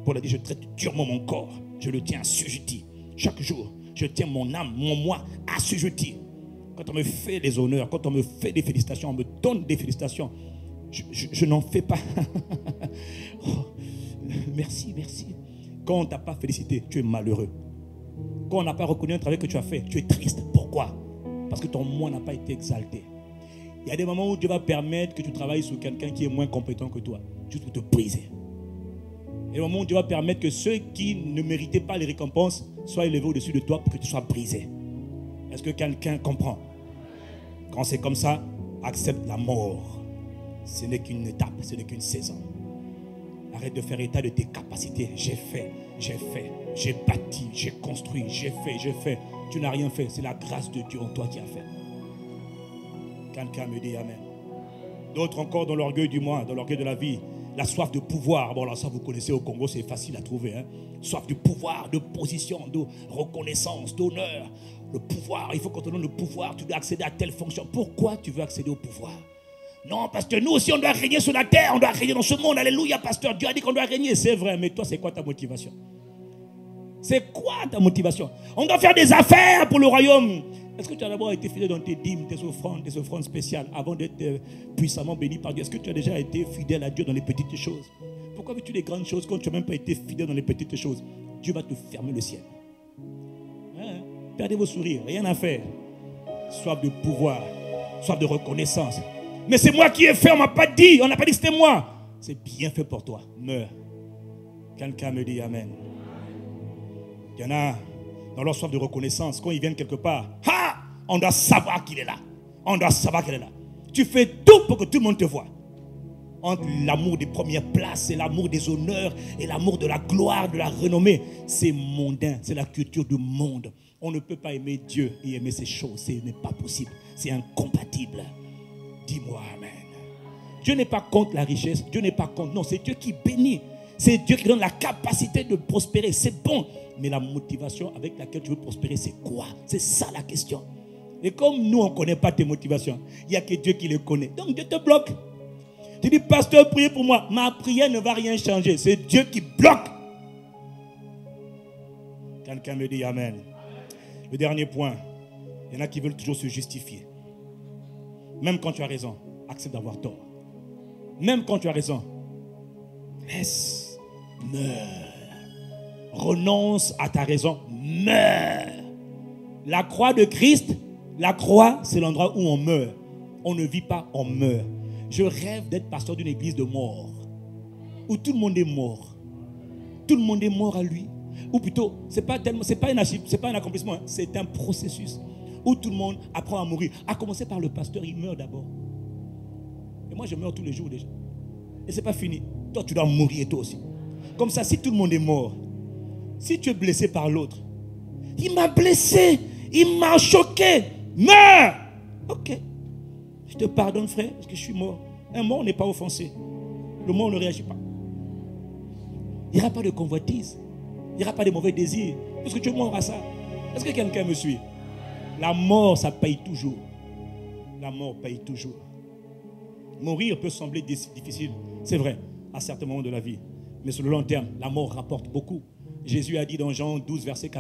Paul a dit, je traite durement mon corps, je le tiens assujetti. Chaque jour, je tiens mon âme, mon moi assujetti. Quand on me fait les honneurs, quand on me fait des félicitations, on me donne des félicitations, je n'en fais pas. Oh, merci, merci. Quand on ne t'a pas félicité, tu es malheureux. Quand on n'a pas reconnu un travail que tu as fait, tu es triste. Pourquoi? Parce que ton moi n'a pas été exalté. Il y a des moments où Dieu va permettre que tu travailles sur quelqu'un qui est moins compétent que toi, juste pour te briser. Il y a des moments où Dieu va permettre que ceux qui ne méritaient pas les récompenses soient élevés au-dessus de toi pour que tu sois brisé. Est-ce que quelqu'un comprend? Quand c'est comme ça, accepte la mort. Ce n'est qu'une étape, ce n'est qu'une saison. Arrête de faire état de tes capacités. J'ai fait, j'ai bâti, j'ai construit, j'ai fait. Tu n'as rien fait. C'est la grâce de Dieu en toi qui a fait. Quelqu'un me dit amen. D'autres encore dans l'orgueil du moi, dans l'orgueil de la vie. La soif de pouvoir. Bon, là, ça vous connaissez au Congo, c'est facile à trouver. Hein? Soif de pouvoir, de position, de reconnaissance, d'honneur. Le pouvoir, il faut qu'on te donne le pouvoir. Tu dois accéder à telle fonction. Pourquoi tu veux accéder au pouvoir? Non, parce que nous aussi, on doit régner sur la terre. On doit régner dans ce monde. Alléluia, pasteur. Dieu a dit qu'on doit régner. C'est vrai, mais toi, c'est quoi ta motivation? C'est quoi ta motivation? On doit faire des affaires pour le royaume. Est-ce que tu as d'abord été fidèle dans tes dîmes, tes offrandes spéciales avant d'être puissamment béni par Dieu? Est-ce que tu as déjà été fidèle à Dieu dans les petites choses? Pourquoi veux-tu les grandes choses quand tu n'as même pas été fidèle dans les petites choses? Dieu va te fermer le ciel. Hein? Perdez vos sourires, rien à faire. Soif de pouvoir. soif de reconnaissance. Mais c'est moi qui ai fait, on ne m'a pas dit, on n'a pas dit que c'était moi. C'est bien fait pour toi. Meurs. Quelqu'un me dit Amen. Il y en a dans leur soif de reconnaissance, quand ils viennent quelque part, on doit savoir qu'il est là. On doit savoir qu'il est là. Tu fais tout pour que tout le monde te voie. Entre l'amour des premières places et l'amour des honneurs et l'amour de la gloire, de la renommée, c'est mondain, c'est la culture du monde. On ne peut pas aimer Dieu et aimer ces choses. Ce n'est pas possible. C'est incompatible. Dis-moi Amen. Dieu n'est pas contre la richesse. Dieu n'est pas contre. Non, c'est Dieu qui bénit. C'est Dieu qui donne la capacité de prospérer. C'est bon. Mais la motivation avec laquelle tu veux prospérer, c'est quoi? C'est ça la question. Et comme nous, on ne connaît pas tes motivations, il n'y a que Dieu qui les connaît. Donc Dieu te bloque. Tu dis, pasteur, priez pour moi. Ma prière ne va rien changer. C'est Dieu qui bloque. Quelqu'un me dit Amen. Le dernier point, il y en a qui veulent toujours se justifier. Même quand tu as raison, accepte d'avoir tort. Même quand tu as raison, laisse, meurs. Renonce à ta raison, meurs. La croix de Christ, la croix, c'est l'endroit où on meurt. On ne vit pas, on meurt. Je rêve d'être pasteur d'une église de mort, où tout le monde est mort. Tout le monde est mort à lui. Ou plutôt, ce n'est pas un accomplissement, c'est un processus où tout le monde apprend à mourir. À commencer par le pasteur, il meurt d'abord. Et moi, je meurs tous les jours déjà. Et ce n'est pas fini. Toi, tu dois mourir toi aussi. Comme ça, si tout le monde est mort, si tu es blessé par l'autre, il m'a blessé, il m'a choqué, meurs. Ok. Je te pardonne, frère, parce que je suis mort. Un mort n'est pas offensé. Le mort ne réagit pas. Il n'y aura pas de convoitise. Il n'y aura pas de mauvais désirs. Parce que tu es mort à ça. Est-ce que quelqu'un me suit? La mort, ça paye toujours. La mort paye toujours. Mourir peut sembler difficile. C'est vrai, à certains moments de la vie. Mais sur le long terme, la mort rapporte beaucoup. Jésus a dit dans Jean 12, verset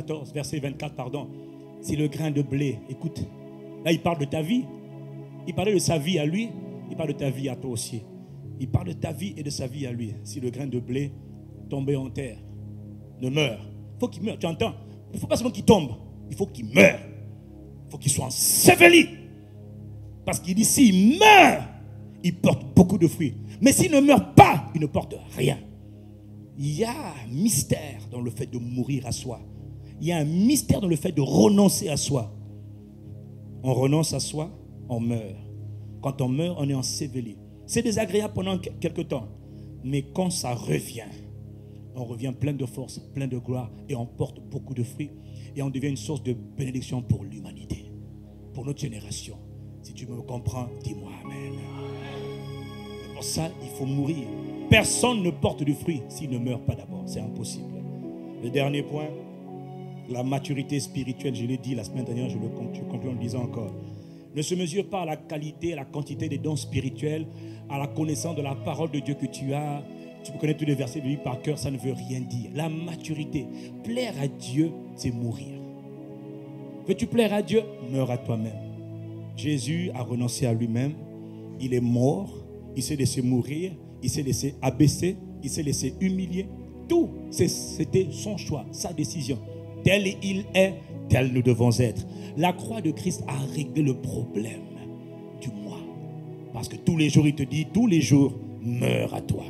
24, pardon. Si le grain de blé, écoute, là il parle de ta vie. Il parlait de sa vie à lui, il parle de ta vie à toi aussi. Il parle de ta vie et de sa vie à lui. Si le grain de blé tombait en terre, ne meurt. Il faut qu'il meure, tu entends? Il ne faut pas seulement qu'il tombe, il faut qu'il meure. Il faut qu'il soit enseveli. Parce qu'il dit, s'il meurt, il porte beaucoup de fruits. Mais s'il ne meurt pas, il ne porte rien. Il y a un mystère dans le fait de mourir à soi. Il y a un mystère dans le fait de renoncer à soi. On renonce à soi, on meurt. Quand on meurt, on est enseveli. C'est désagréable pendant quelque temps. Mais quand ça revient, on revient plein de force, plein de gloire et on porte beaucoup de fruits. Et on devient une source de bénédiction pour l'humanité, pour notre génération. Si tu me comprends, dis-moi Amen. Et pour ça, il faut mourir. Personne ne porte du fruit s'il ne meurt pas d'abord. C'est impossible. Le dernier point, la maturité spirituelle, je l'ai dit la semaine dernière, je conclue en le disant encore. Ne se mesure pas à la qualité, à la quantité des dons spirituels, à la connaissance de la parole de Dieu que tu as. Tu peux connaître tous les versets de lui par cœur, ça ne veut rien dire. La maturité, plaire à Dieu, c'est mourir. Veux-tu plaire à Dieu? Meurs à toi-même. Jésus a renoncé à lui-même. Il est mort. Il s'est laissé mourir. Il s'est laissé abaisser. Il s'est laissé humilier. Tout, c'était son choix, sa décision. Tel il est, tel nous devons être. La croix de Christ a réglé le problème du moi. Parce que tous les jours, il te dit, tous les jours, meurs à toi.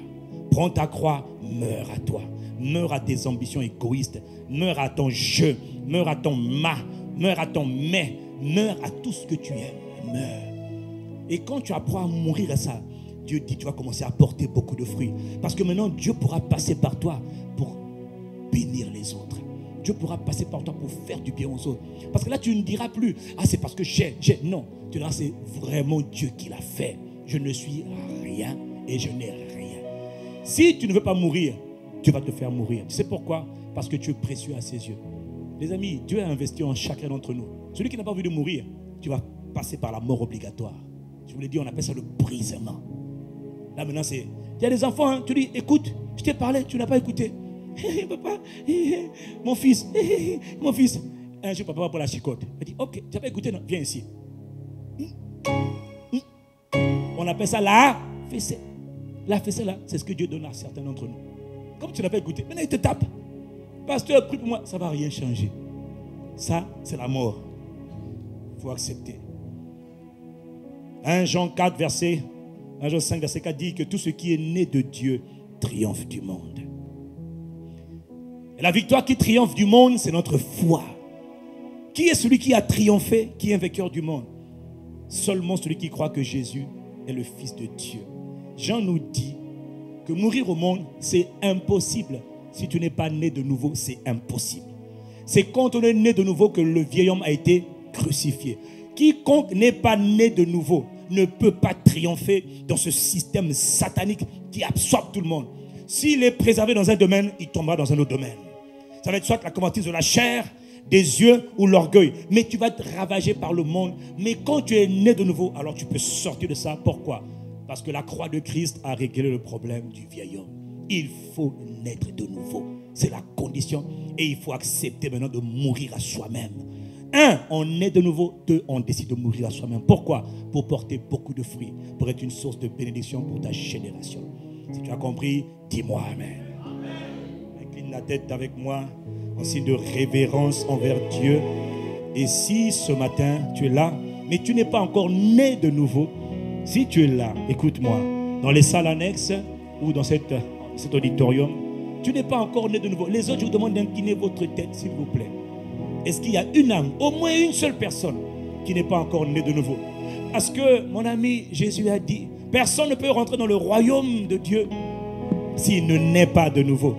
Prends ta croix, meurs à toi. Meurs à tes ambitions égoïstes. Meurs à ton je. Meurs à ton ma. Meurs à ton mais. Meurs à tout ce que tu aimes. Meurs. Et quand tu apprends à mourir à ça, Dieu dit, tu vas commencer à porter beaucoup de fruits. Parce que maintenant, Dieu pourra passer par toi pour bénir les autres. Dieu pourra passer par toi pour faire du bien aux autres. Parce que là, tu ne diras plus, ah, c'est parce que j'ai. Non, tu diras, c'est vraiment Dieu qui l'a fait. Je ne suis rien et je n'ai rien. Si tu ne veux pas mourir, tu vas te faire mourir. Tu sais pourquoi? Parce que tu es précieux à ses yeux. Les amis, Dieu a investi en chacun d'entre nous. Celui qui n'a pas envie de mourir, tu vas passer par la mort obligatoire. Je vous l'ai dit, on appelle ça le brisement. Là maintenant, c'est... Il y a des enfants, hein, tu dis, écoute, je t'ai parlé, tu n'as pas écouté. Papa, mon fils, mon fils. Un jour, papa va pour la chicote. Il dit, ok, tu n'as pas écouté, non, viens ici. On appelle ça la fessée. La fessée là, c'est ce que Dieu donne à certains d'entre nous. Comme tu n'as pas écouté, maintenant il te tape. Pasteur, prie pour moi, ça ne va rien changer. Ça, c'est la mort. Il faut accepter. 1 Jean 4, verset 1 Jean 5, verset 4 dit que tout ce qui est né de Dieu triomphe du monde. Et la victoire qui triomphe du monde, c'est notre foi. Qui est celui qui a triomphé, qui est un vainqueur du monde? Seulement celui qui croit que Jésus est le Fils de Dieu. Jean nous dit que mourir au monde, c'est impossible. Si tu n'es pas né de nouveau, c'est impossible. C'est quand on est né de nouveau que le vieil homme a été crucifié. Quiconque n'est pas né de nouveau ne peut pas triompher dans ce système satanique qui absorbe tout le monde. S'il est préservé dans un domaine, il tombera dans un autre domaine. Ça va être soit la convoitise de la chair, des yeux ou l'orgueil. Mais tu vas être ravagé par le monde. Mais quand tu es né de nouveau, alors tu peux sortir de ça. Pourquoi? Parce que la croix de Christ a réglé le problème du vieil homme. Il faut naître de nouveau. C'est la condition. Et il faut accepter maintenant de mourir à soi-même. 1, on naît de nouveau. 2, on décide de mourir à soi-même. Pourquoi? Pour porter beaucoup de fruits. Pour être une source de bénédiction pour ta génération. Si tu as compris, dis-moi Amen. Incline la tête avec moi en signe de révérence envers Dieu. Et si ce matin tu es là, mais tu n'es pas encore né de nouveau, si tu es là, écoute-moi, dans les salles annexes ou dans cet auditorium, tu n'es pas encore né de nouveau. Les autres, je vous demande d'incliner votre tête, s'il vous plaît. Est-ce qu'il y a une âme, au moins une seule personne, qui n'est pas encore née de nouveau? Parce que, mon ami, Jésus a dit, personne ne peut rentrer dans le royaume de Dieu s'il ne naît pas de nouveau.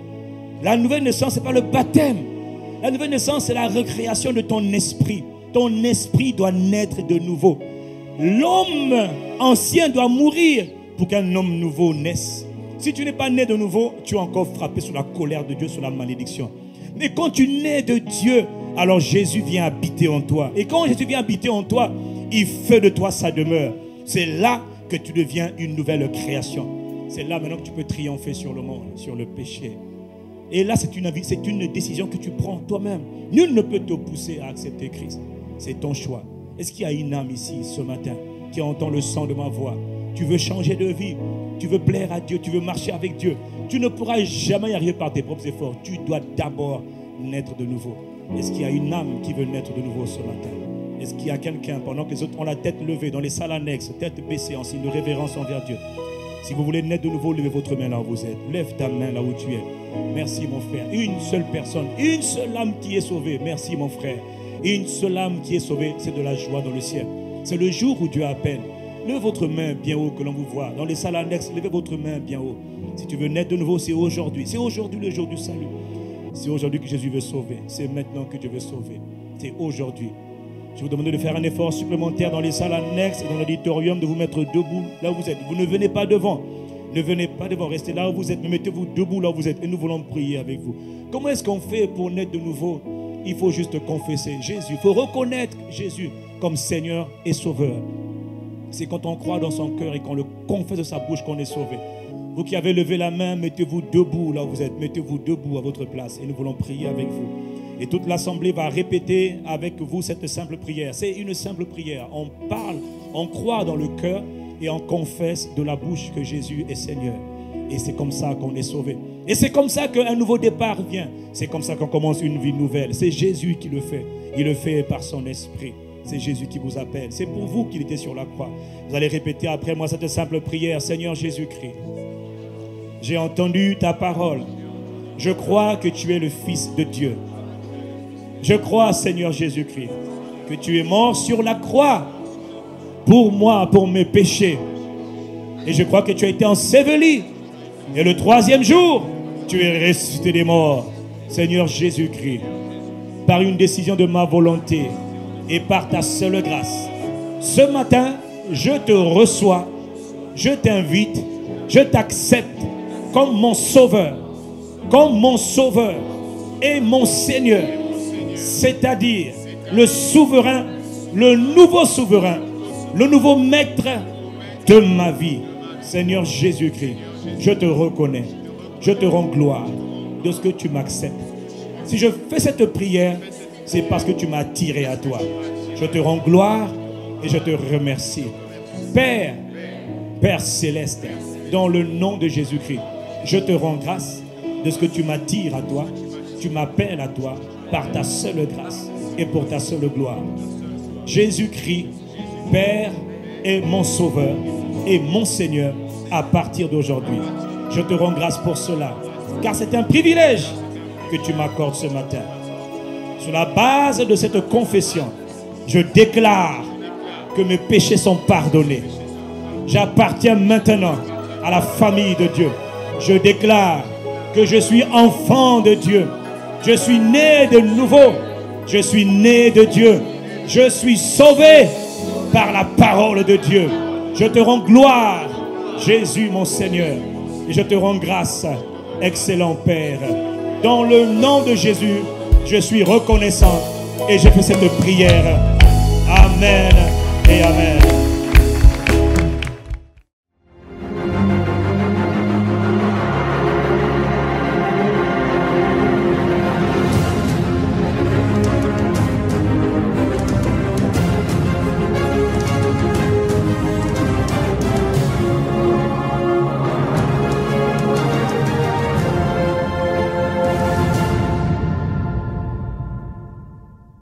La nouvelle naissance, ce n'est pas le baptême. La nouvelle naissance, c'est la recréation de ton esprit. Ton esprit doit naître de nouveau. L'homme ancien doit mourir pour qu'un homme nouveau naisse. Si tu n'es pas né de nouveau, tu es encore frappé sous la colère de Dieu, sous la malédiction. Mais quand tu nais de Dieu, alors Jésus vient habiter en toi. Et quand Jésus vient habiter en toi, il fait de toi sa demeure. C'est là que tu deviens une nouvelle création. C'est là maintenant que tu peux triompher sur le monde, sur le péché. Et là, c'est une décision que tu prends toi-même. Nul ne peut te pousser à accepter Christ. C'est ton choix. Est-ce qu'il y a une âme ici ce matin qui entend le son de ma voix? Tu veux changer de vie, tu veux plaire à Dieu, tu veux marcher avec Dieu. Tu ne pourras jamais y arriver par tes propres efforts. Tu dois d'abord naître de nouveau. Est-ce qu'il y a une âme qui veut naître de nouveau ce matin? Est-ce qu'il y a quelqu'un, pendant que les autres ont la tête levée, dans les salles annexes, tête baissée, en signe de révérence envers Dieu? Si vous voulez naître de nouveau, levez votre main là où vous êtes. Lève ta main là où tu es. Merci mon frère. Une seule personne, une seule âme qui est sauvée. Merci mon frère. Une seule âme qui est sauvée, c'est de la joie dans le ciel. C'est le jour où Dieu appelle. Levez votre main bien haut que l'on vous voit. Dans les salles annexes, levez votre main bien haut. Si tu veux naître de nouveau, c'est aujourd'hui. C'est aujourd'hui le jour du salut. C'est aujourd'hui que Jésus veut sauver. C'est maintenant que Dieu veut sauver. C'est aujourd'hui. Je vous demande de faire un effort supplémentaire dans les salles annexes et dans l'auditorium, de vous mettre debout là où vous êtes. Vous ne venez pas devant. Ne venez pas devant. Restez là où vous êtes. Mais mettez-vous debout là où vous êtes. Et nous voulons prier avec vous. Comment est-ce qu'on fait pour naître de nouveau? Il faut juste confesser Jésus. Il faut reconnaître Jésus comme Seigneur et Sauveur. C'est quand on croit dans son cœur et qu'on le confesse de sa bouche qu'on est sauvé. Vous qui avez levé la main, mettez-vous debout là où vous êtes. Mettez-vous debout à votre place. Et nous voulons prier avec vous. Et toute l'assemblée va répéter avec vous cette simple prière. C'est une simple prière. On parle, on croit dans le cœur et on confesse de la bouche que Jésus est Seigneur. Et c'est comme ça qu'on est sauvé. Et c'est comme ça qu'un nouveau départ vient. C'est comme ça qu'on commence une vie nouvelle. C'est Jésus qui le fait. Il le fait par son esprit. C'est Jésus qui vous appelle. C'est pour vous qu'il était sur la croix. Vous allez répéter après moi cette simple prière. Seigneur Jésus-Christ, j'ai entendu ta parole. Je crois que tu es le Fils de Dieu. Je crois, Seigneur Jésus-Christ, que tu es mort sur la croix pour moi, pour mes péchés. Et je crois que tu as été enseveli. Et le 3e jour, tu es ressuscité des morts. Seigneur Jésus-Christ, par une décision de ma volonté et par ta seule grâce, ce matin, je te reçois, je t'invite, je t'accepte comme mon sauveur et mon Seigneur. C'est-à-dire le souverain, le nouveau maître de ma vie. Seigneur Jésus-Christ, je te reconnais, je te rends gloire de ce que tu m'acceptes. Si je fais cette prière, c'est parce que tu m'as attiré à toi. Je te rends gloire et je te remercie. Père céleste, dans le nom de Jésus-Christ, je te rends grâce de ce que tu m'attires à toi, tu m'appelles à toi, par ta seule grâce et pour ta seule gloire. Jésus-Christ, Père, est mon Sauveur et mon Seigneur à partir d'aujourd'hui. Je te rends grâce pour cela, car c'est un privilège que tu m'accordes ce matin. Sur la base de cette confession, je déclare que mes péchés sont pardonnés. J'appartiens maintenant à la famille de Dieu. Je déclare que je suis enfant de Dieu. Je suis né de nouveau. Je suis né de Dieu. Je suis sauvé par la parole de Dieu. Je te rends gloire, Jésus mon Seigneur. Et je te rends grâce, excellent Père. Dans le nom de Jésus, je suis reconnaissant et je fais cette prière. Amen et Amen.